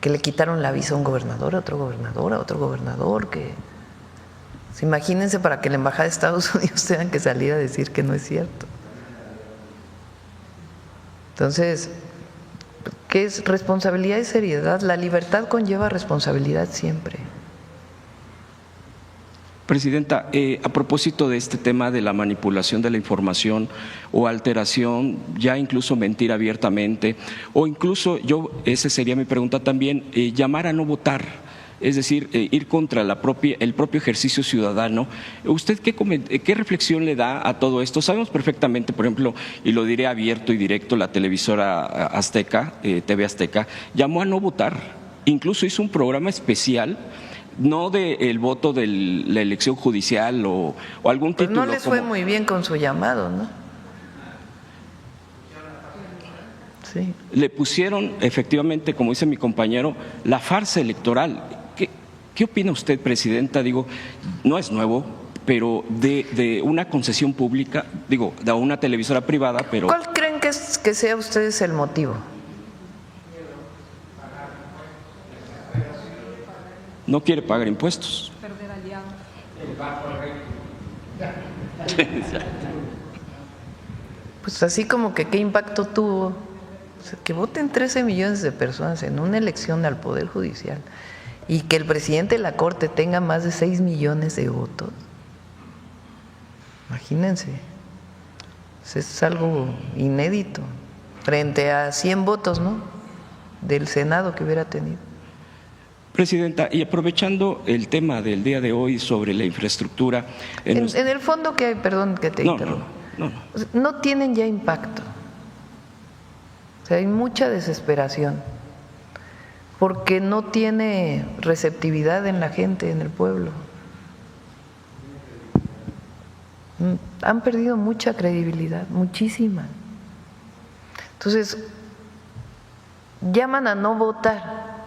que le quitaron la visa a un gobernador, a otro gobernador, que pues, imagínense para que la embajada de Estados Unidos tenga que salir a decir que no es cierto. Entonces, ¿qué es responsabilidad y seriedad? La libertad conlleva responsabilidad siempre. Presidenta, a propósito de este tema de la manipulación de la información o alteración, ya incluso mentir abiertamente, o incluso esa sería mi pregunta también, llamar a no votar, es decir, ir contra el propio ejercicio ciudadano. ¿Usted qué reflexión le da a todo esto? Sabemos perfectamente, por ejemplo, y lo diré abierto y directo, la televisora Azteca, TV Azteca, llamó a no votar, incluso hizo un programa especial, no del voto de la elección judicial o algún pues título. No les fue muy bien con su llamado, ¿no? Sí. Le pusieron, efectivamente, como dice mi compañero, la farsa electoral. ¿Qué opina usted, Presidenta? Digo, no es nuevo, pero de una concesión pública, digo, de una televisora privada, pero… ¿Cuál creen que sea ustedes el motivo? No quiere pagar impuestos. Perder aliados. Pues así como que qué impacto tuvo O sea, que voten 13 millones de personas en una elección al Poder Judicial y que el presidente de la Corte tenga más de 6 millones de votos. Imagínense, es algo inédito frente a 100 votos, ¿no?, del Senado que hubiera tenido. Presidenta, y aprovechando el tema del día de hoy sobre la infraestructura… En el fondo que hay, perdón que te interrumpa, no tienen ya impacto. O sea, hay mucha desesperación porque no tiene receptividad en la gente, en el pueblo. Han perdido mucha credibilidad, muchísima. Entonces, llaman a no votar.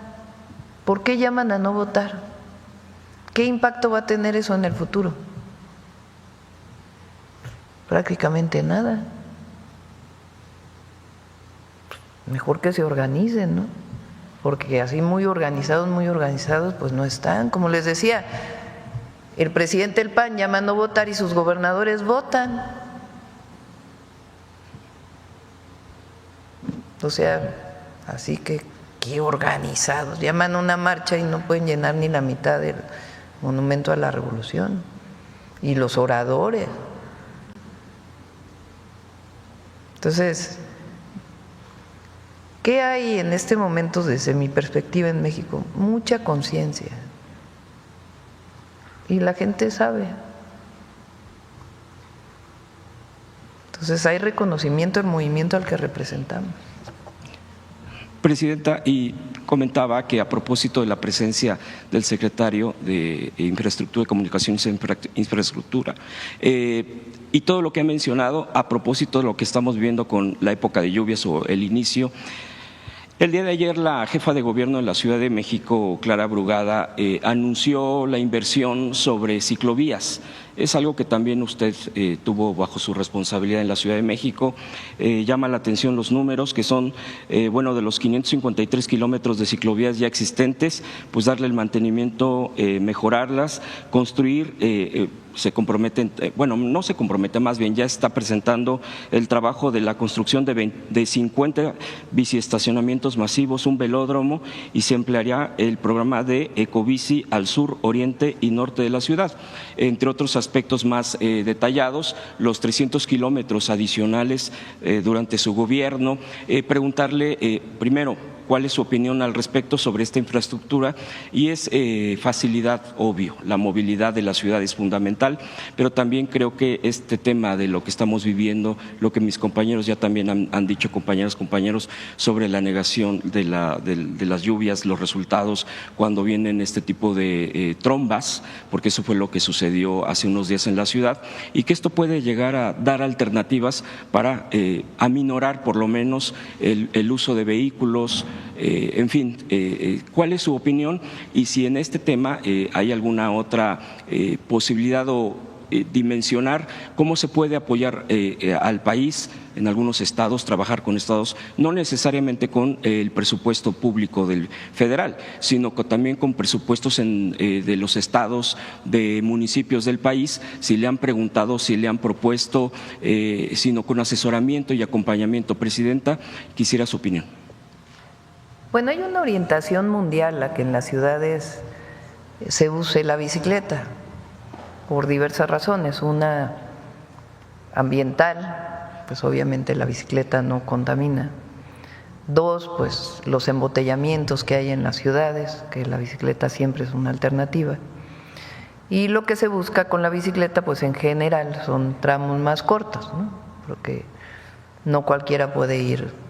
¿Por qué llaman a no votar? ¿Qué impacto va a tener eso en el futuro? Prácticamente nada. Mejor que se organicen, ¿no? Porque así muy organizados, pues no están. Como les decía, el presidente del PAN llama a no votar y sus gobernadores votan. O sea, así que qué organizados. Llaman a una marcha y no pueden llenar ni la mitad del Monumento a la Revolución. Y los oradores. Entonces, ¿qué hay en este momento desde mi perspectiva en México? Mucha conciencia. Y la gente sabe. Entonces hay reconocimiento del movimiento al que representamos. Presidenta, y comentaba que a propósito de la presencia del secretario de Infraestructura, Comunicaciones e Infraestructura, y todo lo que ha mencionado a propósito de lo que estamos viviendo con la época de lluvias o el inicio. El día de ayer la jefa de gobierno de la Ciudad de México, Clara Brugada, anunció la inversión sobre ciclovías. Es algo que también usted tuvo bajo su responsabilidad en la Ciudad de México. Llama la atención los números que son, de los 553 kilómetros de ciclovías ya existentes, pues darle el mantenimiento, mejorarlas, construir… se comprometen, no se compromete, más bien ya está presentando el trabajo de la construcción de 50 biciestacionamientos masivos, un velódromo, y se emplearía el programa de Ecobici al sur, oriente y norte de la ciudad. Entre otros aspectos más detallados, los 300 kilómetros adicionales durante su gobierno. Preguntarle primero, ¿cuál es su opinión al respecto sobre esta infraestructura? Y es facilidad, obvio, la movilidad de la ciudad es fundamental, pero también creo que este tema de lo que estamos viviendo, lo que mis compañeros ya también han dicho, compañeros, sobre la negación de las lluvias, los resultados cuando vienen este tipo de trombas, porque eso fue lo que sucedió hace unos días en la ciudad, y que esto puede llegar a dar alternativas para aminorar por lo menos el uso de vehículos. En fin, ¿cuál es su opinión? Y si en este tema hay alguna otra posibilidad o dimensionar cómo se puede apoyar al país en algunos estados, trabajar con estados, no necesariamente con el presupuesto público del federal, sino que también con presupuestos de los estados, de municipios del país, si le han preguntado, si le han propuesto, sino con asesoramiento y acompañamiento. Presidenta, quisiera su opinión. Bueno, hay una orientación mundial a que en las ciudades se use la bicicleta por diversas razones. Una ambiental, pues obviamente la bicicleta no contamina. Dos, pues los embotellamientos que hay en las ciudades, que la bicicleta siempre es una alternativa. Y lo que se busca con la bicicleta, pues en general son tramos más cortos, ¿no? Porque no cualquiera puede ir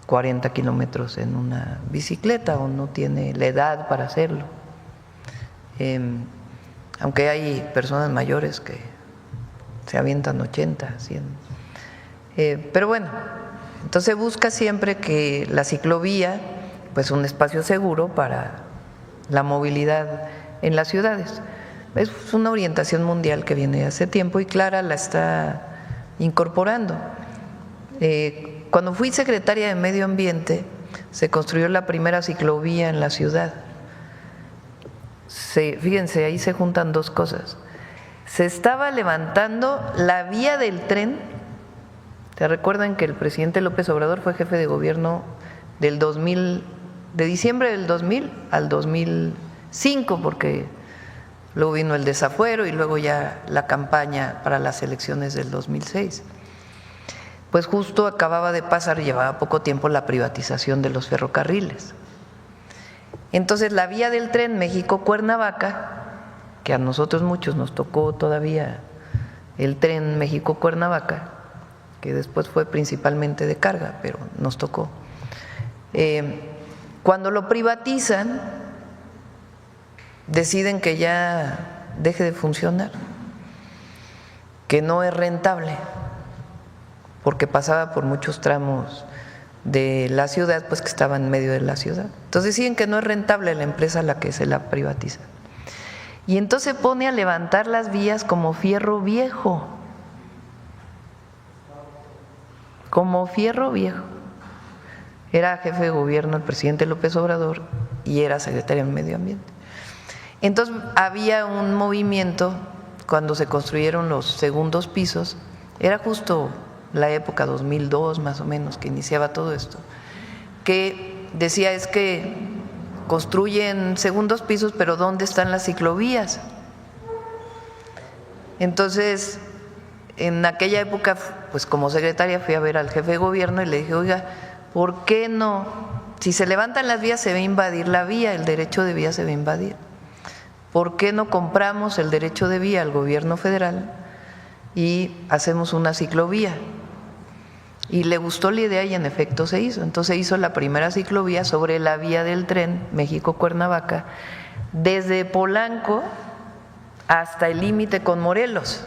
40 kilómetros en una bicicleta o no tiene la edad para hacerlo. Aunque hay personas mayores que se avientan 80, 100. Pero bueno, entonces busca siempre que la ciclovía, pues un espacio seguro para la movilidad en las ciudades. Es una orientación mundial que viene hace tiempo y Clara la está incorporando. Cuando fui secretaria de Medio Ambiente, se construyó la primera ciclovía en la ciudad. Fíjense, ahí se juntan dos cosas. Se estaba levantando la vía del tren ¿Se recuerdan que el presidente López Obrador fue jefe de gobierno del 2000, de diciembre del 2000 al 2005, porque luego vino el desafuero y luego ya la campaña para las elecciones del 2006? Pues justo acababa de pasar, llevaba poco tiempo, la privatización de los ferrocarriles. Entonces la vía del tren México-Cuernavaca, que a nosotros muchos nos tocó todavía el tren México-Cuernavaca, que después fue principalmente de carga, pero nos tocó. Cuando lo privatizan, deciden que ya deje de funcionar, que no es rentable, porque pasaba por muchos tramos de la ciudad, pues que estaban en medio de la ciudad. Entonces deciden que no es rentable la empresa a la que se la privatiza. Y entonces se pone a levantar las vías como fierro viejo. Como fierro viejo. Era jefe de gobierno el presidente López Obrador y era secretario de Medio Ambiente. Entonces había un movimiento cuando se construyeron los segundos pisos, era justo la época 2002 más o menos que iniciaba todo esto, que decía es que construyen segundos pisos, pero ¿dónde están las ciclovías? Entonces, en aquella época, pues como secretaria fui a ver al jefe de gobierno y le dije, oiga, ¿por qué no? Si se levantan las vías se va a invadir la vía, el derecho de vía se va a invadir. ¿Por qué no compramos el derecho de vía al gobierno federal y hacemos una ciclovía? Y le gustó la idea y en efecto se hizo. Entonces hizo la primera ciclovía sobre la vía del tren México-Cuernavaca, desde Polanco hasta el límite con Morelos.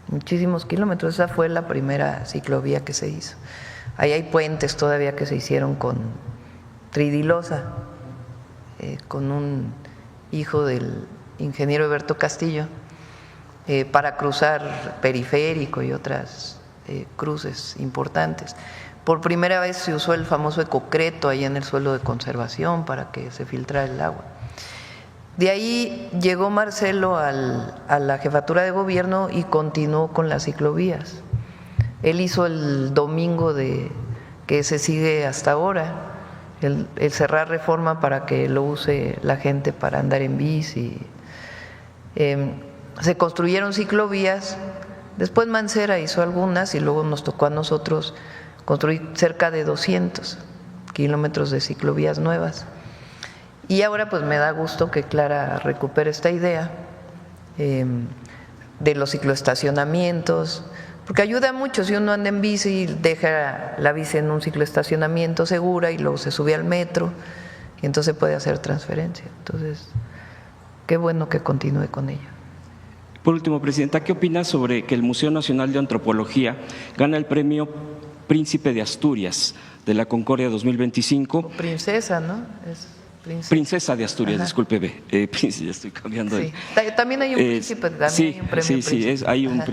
Muchísimos kilómetros, esa fue la primera ciclovía que se hizo. Ahí hay puentes todavía que se hicieron con Tridilosa, con un hijo del ingeniero Eberto Castillo, para cruzar Periférico y otras cruces importantes. Por primera vez se usó el famoso ecocreto ahí en el suelo de conservación para que se filtrara el agua. De ahí llegó Marcelo a la jefatura de gobierno y continuó con las ciclovías. Él hizo el domingo que se sigue hasta ahora, el cerrar Reforma para que lo use la gente para andar en bici. Se construyeron ciclovías. Después Mancera hizo algunas y luego nos tocó a nosotros construir cerca de 200 kilómetros de ciclovías nuevas. Y ahora pues me da gusto que Clara recupere esta idea de los cicloestacionamientos, porque ayuda mucho si uno anda en bici, deja la bici en un cicloestacionamiento segura y luego se sube al metro y entonces puede hacer transferencia. Entonces, qué bueno que continúe con ello. Por último, Presidenta, ¿qué opina sobre que el Museo Nacional de Antropología gana el premio Príncipe de Asturias de la Concordia 2025? O princesa, ¿no? Es princesa de Asturias, Ajá. discúlpeme, ya estoy cambiando. Sí. También hay un príncipe, también sí, hay un premio sí, príncipe. hay un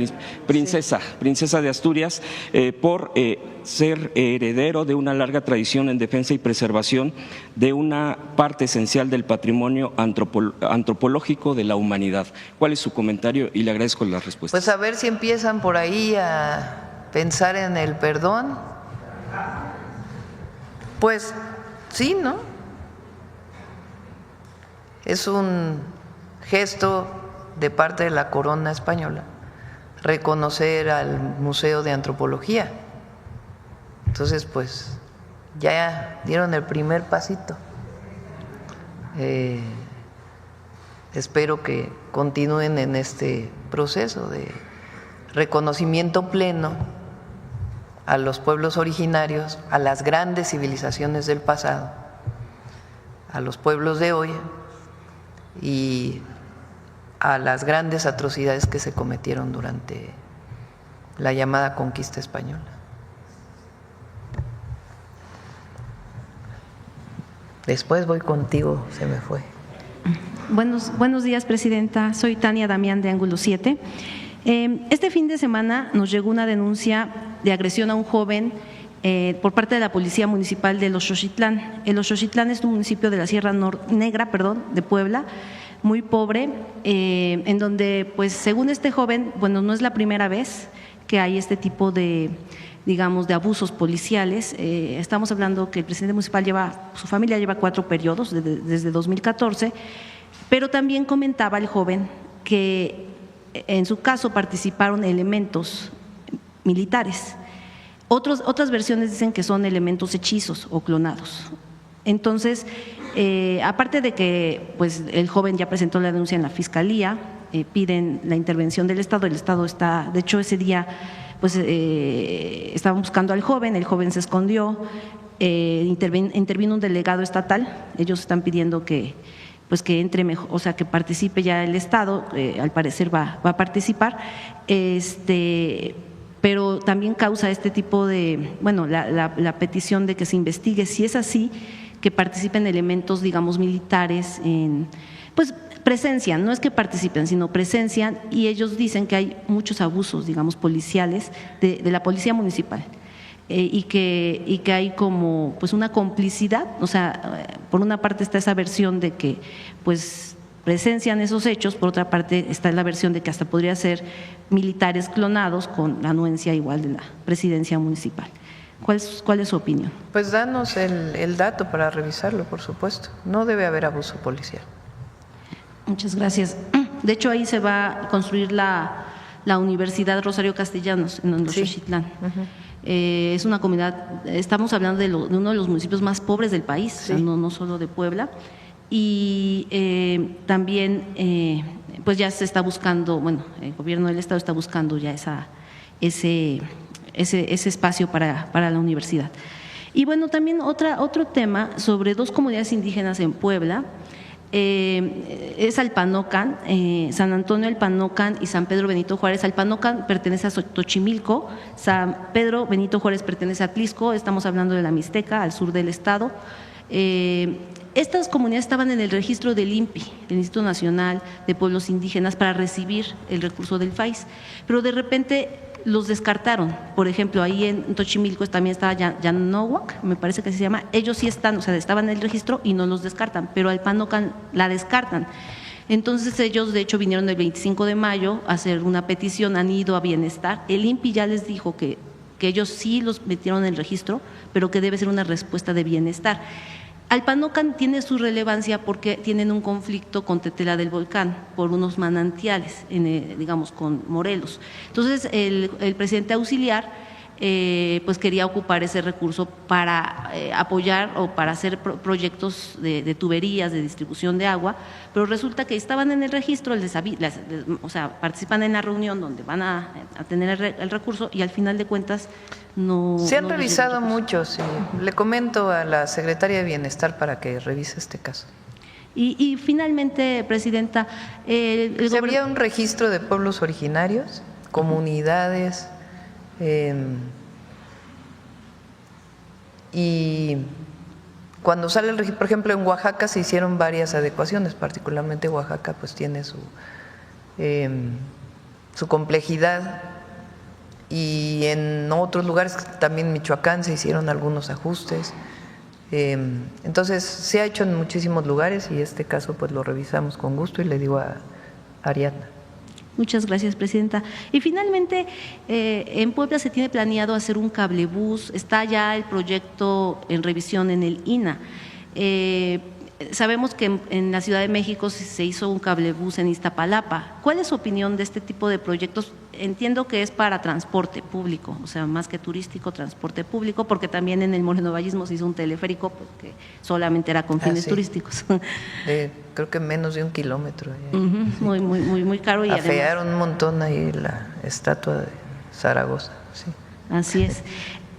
princesa de Asturias por ser heredero de una larga tradición en defensa y preservación de una parte esencial del patrimonio antropológico de la humanidad. ¿Cuál es su comentario? Y le agradezco las respuestas. Pues a ver si empiezan por ahí a pensar en el perdón. Pues sí, ¿no? Es un gesto de parte de la corona española reconocer al Museo de Antropología. Entonces, pues ya dieron el primer pasito. Espero que continúen en este proceso de reconocimiento pleno a los pueblos originarios, a las grandes civilizaciones del pasado, a los pueblos de hoy y a las grandes atrocidades que se cometieron durante la llamada conquista española. Después voy contigo, se me fue. Buenos días, Presidenta. Soy Tania Damián de Ángulo 7. Este fin de semana nos llegó una denuncia de agresión a un joven por parte de la Policía Municipal de Los Xochitlán. El Xochitlán es un municipio de la Sierra Negra, de Puebla, muy pobre, en donde, pues, según este joven, bueno, no es la primera vez que hay este tipo de, digamos, de abusos policiales. Estamos hablando que el presidente municipal su familia lleva 4 periodos desde 2014, pero también comentaba el joven que en su caso participaron elementos militares. Otras versiones dicen que son elementos hechizos o clonados. Entonces, aparte de que pues, el joven ya presentó la denuncia en la Fiscalía, piden la intervención del Estado. El Estado está, de hecho ese día pues estaban buscando al joven, el joven se escondió, intervino un delegado estatal, ellos están pidiendo que pues que entre mejor, o sea que participe ya el Estado, al parecer va a participar, pero también causa este tipo de, bueno, la petición de que se investigue, si es así, que participen elementos, digamos, militares pues presencian, no es que participen, sino presencian, y ellos dicen que hay muchos abusos, digamos, policiales de la policía municipal. Y que hay como pues una complicidad, o sea, por una parte está esa versión de que pues presencian esos hechos, por otra parte está la versión de que hasta podría ser militares clonados con la anuencia igual de la presidencia municipal. ¿Cuál es su opinión? Pues danos el dato para revisarlo, por supuesto. No debe haber abuso policial. Muchas gracias. De hecho, ahí se va a construir la Universidad Rosario Castellanos, en Xochitlán. Sí. Es una comunidad, estamos hablando de uno de los municipios más pobres del país, Sí. o sea, no solo de Puebla, y también pues ya se está buscando, bueno, el gobierno del Estado está buscando ya ese espacio para la universidad. Y bueno, también otro tema sobre 2 comunidades indígenas en Puebla. Es Alpanocan, San Antonio Alpanocan y San Pedro Benito Juárez. Alpanocan pertenece a Xochimilco, San Pedro Benito Juárez pertenece a Atlixco, estamos hablando de la Mixteca, al sur del estado. Estas comunidades estaban en el registro del INPI, el Instituto Nacional de Pueblos Indígenas, para recibir el recurso del FAIS, pero de repente los descartaron. Por ejemplo, ahí en Xochimilco también estaba Yanohuac, me parece que se llama, ellos sí están, o sea, estaban en el registro y no los descartan, pero Alpanocan la descartan. Entonces ellos de hecho vinieron el 25 de mayo a hacer una petición, han ido a Bienestar, el INPI ya les dijo que ellos sí los metieron en el registro, pero que debe ser una respuesta de Bienestar. Alpanocan tiene su relevancia porque tienen un conflicto con Tetela del Volcán por unos manantiales, digamos, con Morelos. Entonces, el presidente auxiliar pues quería ocupar ese recurso para apoyar o para hacer proyectos de tuberías, de distribución de agua, pero resulta que estaban en el registro, o sea, participan en la reunión donde van a tener el recurso y al final de cuentas no… Se han revisado muchos, y le comento a la secretaria de Bienestar para que revise este caso. Y finalmente, Presidenta… había un registro de pueblos originarios, comunidades… y cuando sale el registro, por ejemplo, en Oaxaca se hicieron varias adecuaciones, particularmente Oaxaca pues tiene su complejidad, y en otros lugares, también Michoacán, se hicieron algunos ajustes. Entonces se ha hecho en muchísimos lugares y este caso pues lo revisamos con gusto y le digo a Ariadna. Muchas gracias, Presidenta. Y finalmente, en Puebla se tiene planeado hacer un cablebús, está ya el proyecto en revisión en el INAH. Sabemos que en la Ciudad de México se hizo un cablebús en Iztapalapa. ¿Cuál es su opinión de este tipo de proyectos? Entiendo que es para transporte público, o sea, más que turístico, transporte público, porque también en el morenovallismo se hizo un teleférico porque solamente era con fines turísticos. Creo que menos de 1 kilómetro. Muy caro. Y afearon un montón ahí la estatua de Zaragoza. Sí. Así es.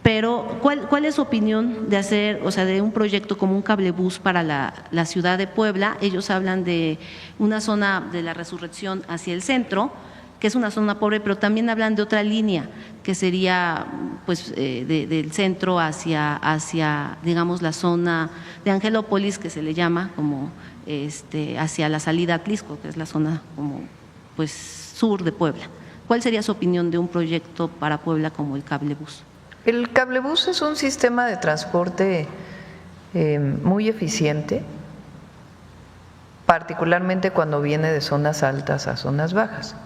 Pero, ¿cuál es su opinión de hacer, o sea, de un proyecto como un cablebús para la ciudad de Puebla? Ellos hablan de una zona de la Resurrección hacia el centro, que es una zona pobre, pero también hablan de otra línea, que sería pues del centro hacia, digamos, la zona de Angelópolis, que se le llama como hacia la salida a Atlixco, que es la zona como pues sur de Puebla. ¿Cuál sería su opinión de un proyecto para Puebla como el cablebús? El cablebús es un sistema de transporte muy eficiente, particularmente cuando viene de zonas altas a zonas bajas.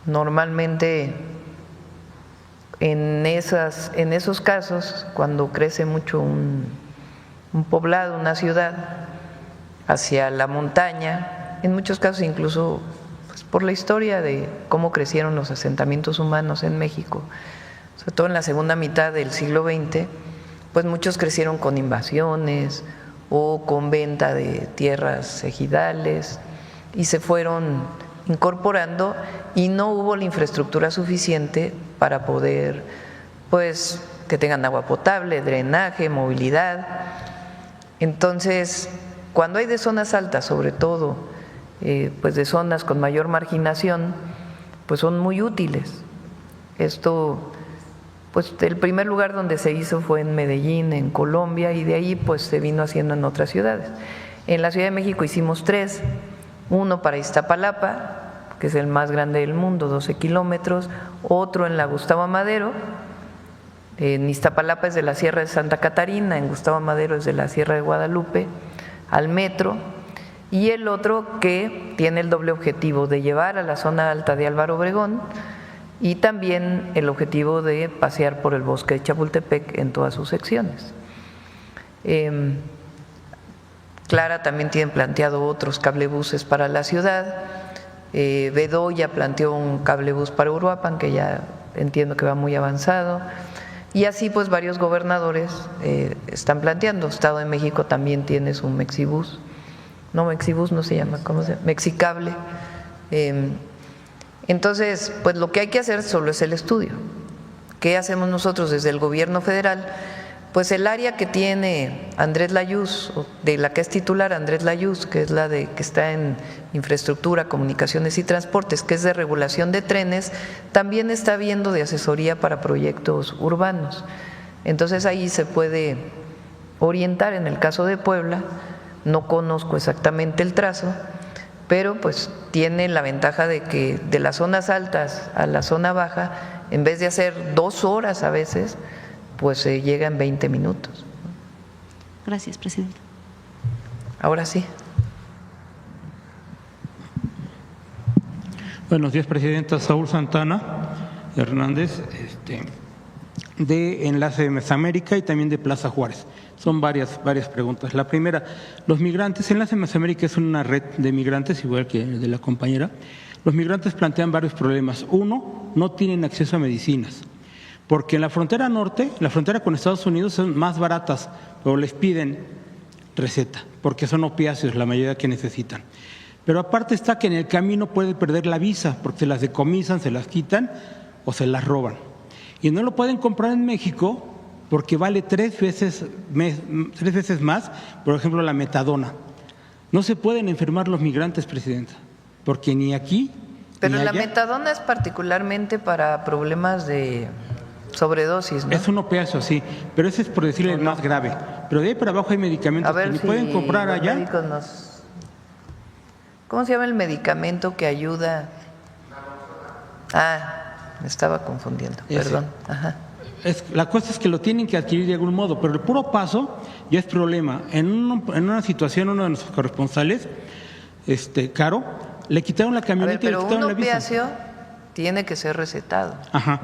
Normalmente en esos casos, cuando crece mucho un poblado, una ciudad, hacia la montaña, en muchos casos incluso pues, por la historia de cómo crecieron los asentamientos humanos en México, sobre todo en la segunda mitad del siglo XX, pues muchos crecieron con invasiones o con venta de tierras ejidales y se fueron incorporando y no hubo la infraestructura suficiente para poder, pues, que tengan agua potable, drenaje, movilidad. Entonces, cuando hay de zonas altas, sobre todo, pues de zonas con mayor marginación, pues son muy útiles. Esto, pues el primer lugar donde se hizo fue en Medellín, en Colombia, y de ahí pues se vino haciendo en otras ciudades. En la Ciudad de México hicimos 3, uno para Iztapalapa, que es el más grande del mundo, 12 kilómetros, otro en la Gustavo Amadero, en Iztapalapa es de la Sierra de Santa Catarina, en Gustavo Amadero es de la Sierra de Guadalupe, al metro, y el otro que tiene el doble objetivo de llevar a la zona alta de Álvaro Obregón y también el objetivo de pasear por el bosque de Chapultepec en todas sus secciones. Clara también tiene planteado otros cablebuses para la ciudad. Bedoya planteó un cablebús para Uruapan, que ya entiendo que va muy avanzado, y así pues varios gobernadores están planteando. Estado de México también tiene su Mexibús, no se llama, ¿cómo se llama? Mexicable. Entonces, pues lo que hay que hacer solo es el estudio. ¿Qué hacemos nosotros desde el gobierno federal? Pues el área que tiene Andrés Layuz, de la que es titular Andrés Layuz, que es la que está en infraestructura, comunicaciones y transportes, que es de regulación de trenes, también está viendo de asesoría para proyectos urbanos. Entonces ahí se puede orientar. En el caso de Puebla, no conozco exactamente el trazo, pero pues tiene la ventaja de que de las zonas altas a la zona baja, en vez de hacer 2 horas a veces, pues se llega en 20 minutos. Gracias, presidenta. Ahora sí. Buenos días, presidenta. Saúl Santana Hernández, de Enlace de Mesoamérica y también de Plaza Juárez. Son varias preguntas. La primera, los migrantes, Enlace de Mesoamérica es una red de migrantes, igual que el de la compañera. Los migrantes plantean varios problemas. Uno, no tienen acceso a medicinas, porque en la frontera norte, la frontera con Estados Unidos, son más baratas, pero les piden receta, porque son opiáceos la mayoría que necesitan. Pero aparte está que en el camino pueden perder la visa, porque se las decomisan, se las quitan o se las roban. Y no lo pueden comprar en México porque vale 3 veces más, por ejemplo, la metadona. No se pueden enfermar los migrantes, presidenta, porque ni aquí Pero ni la allá. metadona es particularmente para problemas de sobredosis, ¿no? Es un opiáceo, sí, pero ese es por decirle el más grave. Pero de ahí para abajo hay medicamentos que ni pueden comprar los allá. médicos ¿Cómo se llama el medicamento que ayuda? Me estaba confundiendo, Ese. perdón. Ajá. La cosa es que lo tienen que adquirir de algún modo, pero el puro paso ya es problema. En una situación, uno de nuestros corresponsales, Caro, le quitaron la camioneta y le Pero quitaron un la visa. opiáceo tiene que ser recetado. Ajá.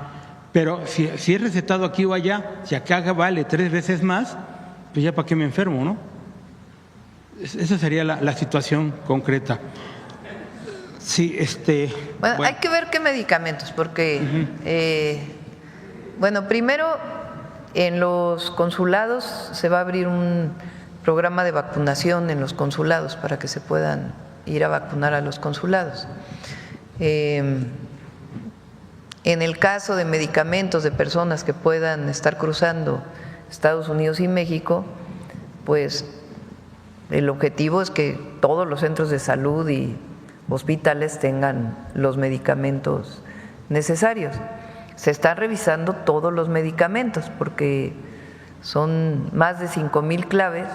Pero si es recetado aquí o allá, si acá vale 3 veces más, pues ya para qué me enfermo, ¿no? Esa sería la situación concreta. Sí, Bueno, hay que ver qué medicamentos, porque, primero en los consulados se va a abrir un programa de vacunación en los consulados para que se puedan ir a vacunar a los consulados. En el caso de medicamentos de personas que puedan estar cruzando Estados Unidos y México, pues el objetivo es que todos los centros de salud y hospitales tengan los medicamentos necesarios. Se están revisando todos los medicamentos porque son más de 5,000 claves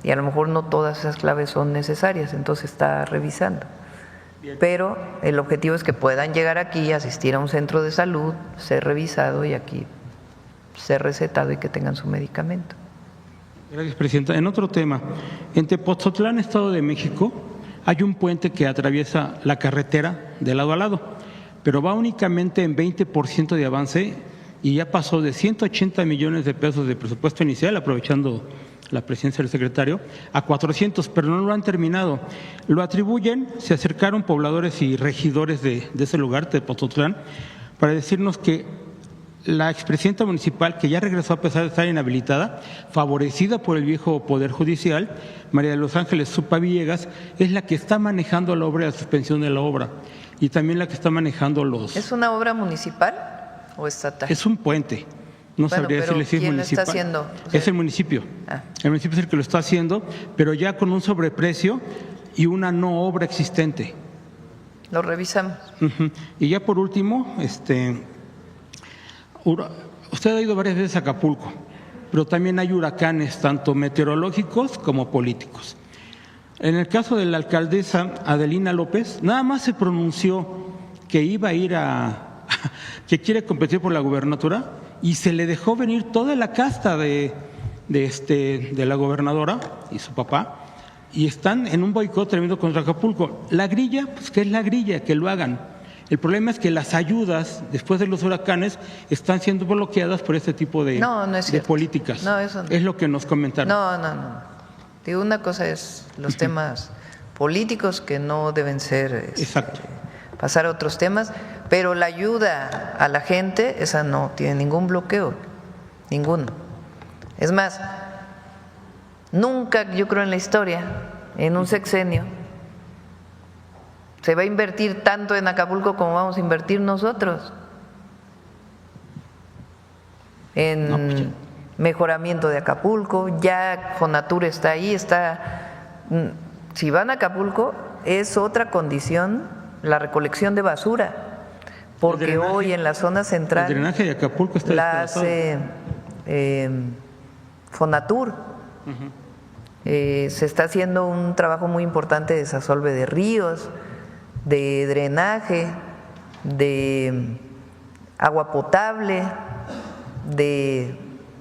y a lo mejor no todas esas claves son necesarias, entonces se está revisando. Pero el objetivo es que puedan llegar aquí, asistir a un centro de salud, ser revisado y aquí ser recetado y que tengan su medicamento. Gracias, presidenta. En otro tema, en Tepoztlán, Estado de México, hay un puente que atraviesa la carretera de lado a lado, pero va únicamente en 20% de avance y ya pasó de 180 millones de pesos de presupuesto inicial, aprovechando la presencia del secretario, a 400, pero no lo han terminado. Lo atribuyen, se acercaron pobladores y regidores de ese lugar, de Pozotlán, para decirnos que la expresidenta municipal, que ya regresó a pesar de estar inhabilitada, favorecida por el viejo Poder Judicial, María de los Ángeles Zupa Villegas, es la que está manejando la obra y la suspensión de la obra, y también la que está manejando los… ¿Es una obra municipal o estatal? Es un puente. No sabría decirle si es ¿quién municipal. lo está haciendo? O sea, es el municipio. El municipio es el que lo está haciendo, pero ya con un sobreprecio y una no obra existente. Lo revisamos. Y ya por último, usted ha ido varias veces a Acapulco, pero también hay huracanes, tanto meteorológicos como políticos. En el caso de la alcaldesa Adelina López, nada más se pronunció que iba a ir que quiere competir por la gubernatura y se le dejó venir toda la casta de la gobernadora y su papá, y están en un boicot tremendo contra Acapulco. La grilla, pues ¿qué es la grilla? Que lo hagan. El problema es que las ayudas después de los huracanes están siendo bloqueadas por este tipo de políticas. No, eso no. Es lo que nos comentaron. No. Digo, una cosa es los temas políticos que no deben ser pasar a otros temas, pero la ayuda a la gente, esa no tiene ningún bloqueo, ninguno. Es más, nunca, yo creo en la historia, en un sexenio, se va a invertir tanto en Acapulco como vamos a invertir nosotros en mejoramiento de Acapulco. Ya Fonatur está ahí, si van a Acapulco es otra condición la recolección de basura, porque hoy en la zona central el drenaje de Acapulco está la hace Fonatur. Se está haciendo un trabajo muy importante de desasolve de ríos, de drenaje, de agua potable, de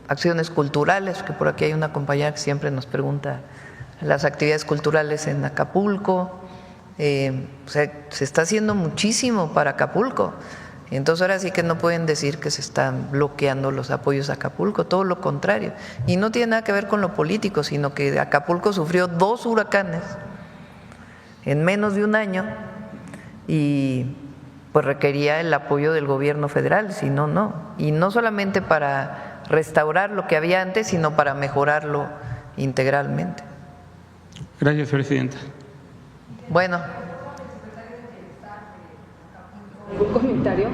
acciones culturales, que por aquí hay una compañera que siempre nos pregunta las actividades culturales en Acapulco. O sea, se está haciendo muchísimo para Acapulco. Entonces ahora sí que no pueden decir que se están bloqueando los apoyos a Acapulco, todo lo contrario. Y no tiene nada que ver con lo político, sino que Acapulco sufrió 2 huracanes en menos de un año y pues requería el apoyo del gobierno federal, si no, no. Y no solamente para restaurar lo que había antes, sino para mejorarlo integralmente. Gracias, presidenta. Bueno. ¿Un comentario?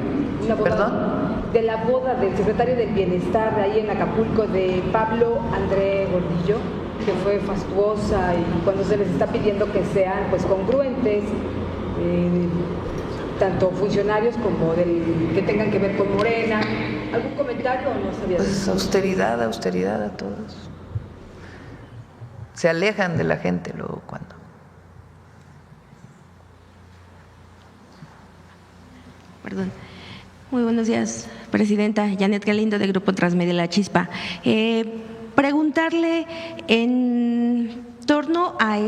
¿Perdón? De la boda del secretario del Bienestar de ahí en Acapulco, de Pablo André Gordillo, que fue fastuosa, y cuando se les está pidiendo que sean pues congruentes, tanto funcionarios como que tengan que ver con Morena. ¿Algún comentario o no sabía? Pues austeridad a todos. Se alejan de la gente luego cuando. Perdón. Muy buenos días, presidenta. Janet Galindo, de Grupo Transmedia La Chispa. Preguntarle en torno a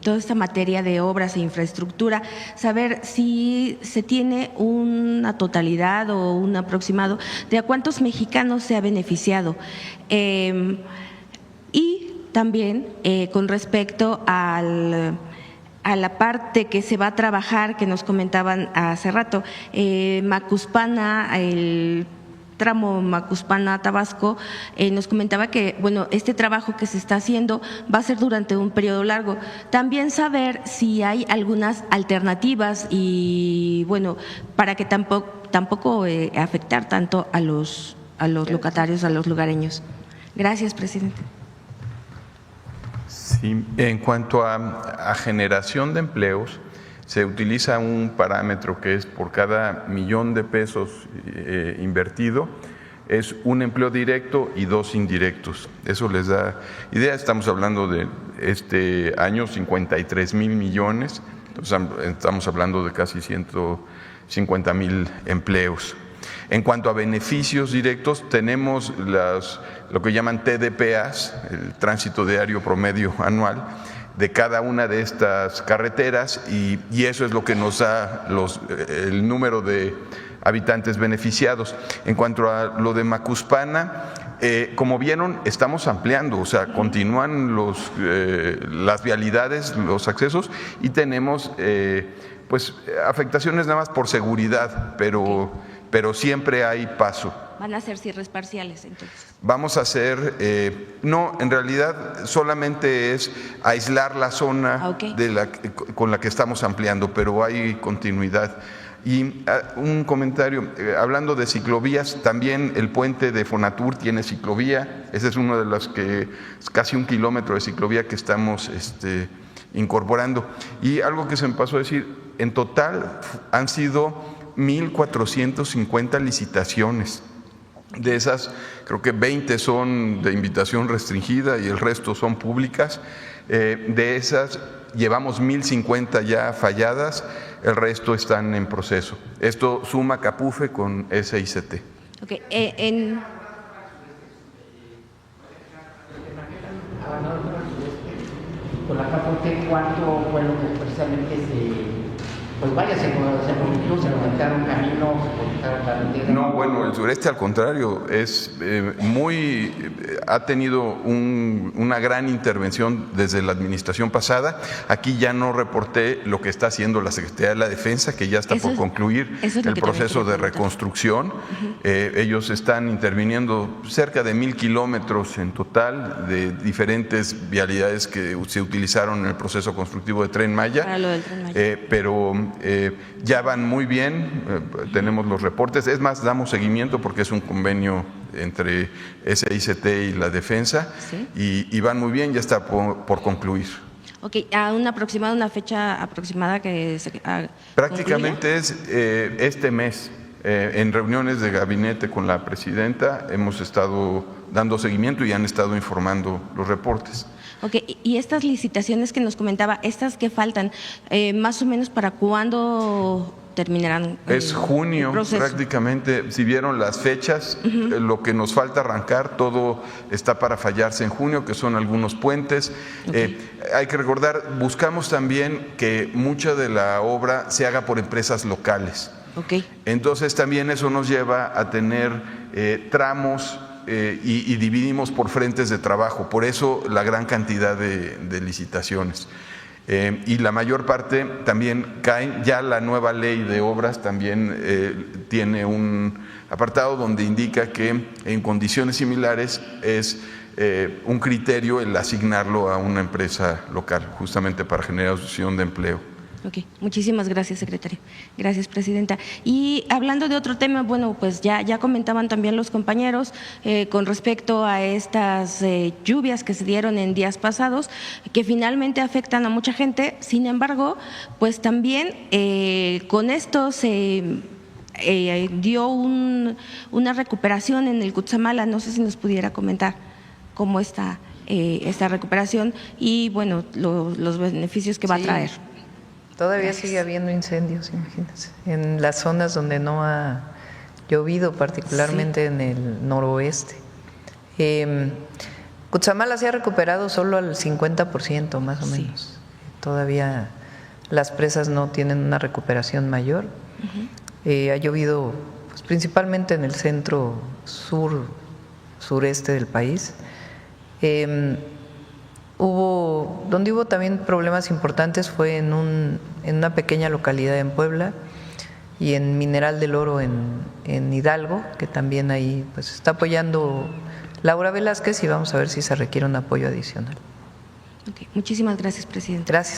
toda esta materia de obras e infraestructura, saber si se tiene una totalidad o un aproximado de a cuántos mexicanos se ha beneficiado. Y también con respecto a la parte que se va a trabajar, que nos comentaban hace rato, Macuspana, el tramo Macuspana-Tabasco, nos comentaba que bueno, este trabajo que se está haciendo va a ser durante un periodo largo. También saber si hay algunas alternativas y bueno, para que tampoco afectar tanto a los locatarios, a los lugareños. Gracias, presidente. Sí, en cuanto a generación de empleos, se utiliza un parámetro que es por cada $1,000,000 invertido, es un empleo directo y 2 indirectos. Eso les da idea. Estamos hablando de este año 53,000 millones, entonces estamos hablando de casi 150,000 empleos. En cuanto a beneficios directos, tenemos lo que llaman TDPAs, el tránsito diario promedio anual, de cada una de estas carreteras y eso es lo que nos da el número de habitantes beneficiados. En cuanto a lo de Macuspana, como vieron, estamos ampliando, o sea, continúan las vialidades, los accesos y tenemos pues afectaciones nada más por seguridad, pero siempre hay paso. ¿Van a ser cierres parciales entonces? Vamos a hacer, no, en realidad solamente es aislar la zona con la que estamos ampliando, pero hay continuidad. Y un comentario, hablando de ciclovías, también el puente de Fonatur tiene ciclovía, ese es uno de los que es casi 1 kilómetro de ciclovía que estamos incorporando. Y algo que se me pasó a decir, en total han sido 1,450 licitaciones. De esas, creo que 20 son de invitación restringida y el resto son públicas. De esas, llevamos 1,050 ya falladas, el resto están en proceso. Esto suma Capufe con SICT. Okay. Con la Capufe, ¿cuánto fue lo que precisamente se conectaron caminos, se conectaron carreteras? No, bueno, el sureste al contrario, ha tenido una gran intervención desde la administración pasada. Aquí ya no reporté lo que está haciendo la Secretaría de la Defensa, que ya está por concluir el proceso de reconstrucción. Ellos están interviniendo cerca de 1,000 kilómetros en total de diferentes vialidades que se utilizaron en el proceso constructivo de Tren Maya. Para lo del Tren Maya. Pero ya van muy bien, tenemos los reportes, es más, damos seguimiento porque es un convenio entre SICT y la Defensa, ¿sí? y van muy bien, ya está por concluir. Ok, ¿a una fecha aproximada que se prácticamente concluya? Es este mes. En reuniones de gabinete con la presidenta hemos estado dando seguimiento y han estado informando los reportes. Ok, y estas licitaciones que nos comentaba, estas que faltan, más o menos ¿para cuándo terminarán? Es junio prácticamente, si vieron las fechas, lo que nos falta arrancar, todo está para fallarse en junio, que son algunos puentes. Hay que recordar, buscamos también que mucha de la obra se haga por empresas locales. Entonces también eso nos lleva a tener tramos y dividimos por frentes de trabajo, por eso la gran cantidad de licitaciones. Y la mayor parte también caen, ya la nueva ley de obras también tiene un apartado donde indica que en condiciones similares es un criterio el asignarlo a una empresa local, justamente para generación de empleo. Ok, muchísimas gracias, secretario. Gracias, presidenta. Y hablando de otro tema, bueno, pues ya comentaban también los compañeros con respecto a estas lluvias que se dieron en días pasados, que finalmente afectan a mucha gente. Sin embargo, pues también con esto se dio una recuperación en el Cutzamala. No sé si nos pudiera comentar cómo está esta recuperación y, bueno, los beneficios que va a traer. Todavía sigue habiendo incendios, imagínense, en las zonas donde no ha llovido, particularmente en el noroeste. Cutzamala se ha recuperado solo al 50% más o menos. Todavía las presas no tienen una recuperación mayor. Ha llovido pues, principalmente en el centro sureste del país. Donde hubo también problemas importantes fue en una pequeña localidad en Puebla y en Mineral del Oro en Hidalgo, que también ahí pues está apoyando Laura Velázquez y vamos a ver si se requiere un apoyo adicional. Muchísimas gracias, presidente. Gracias.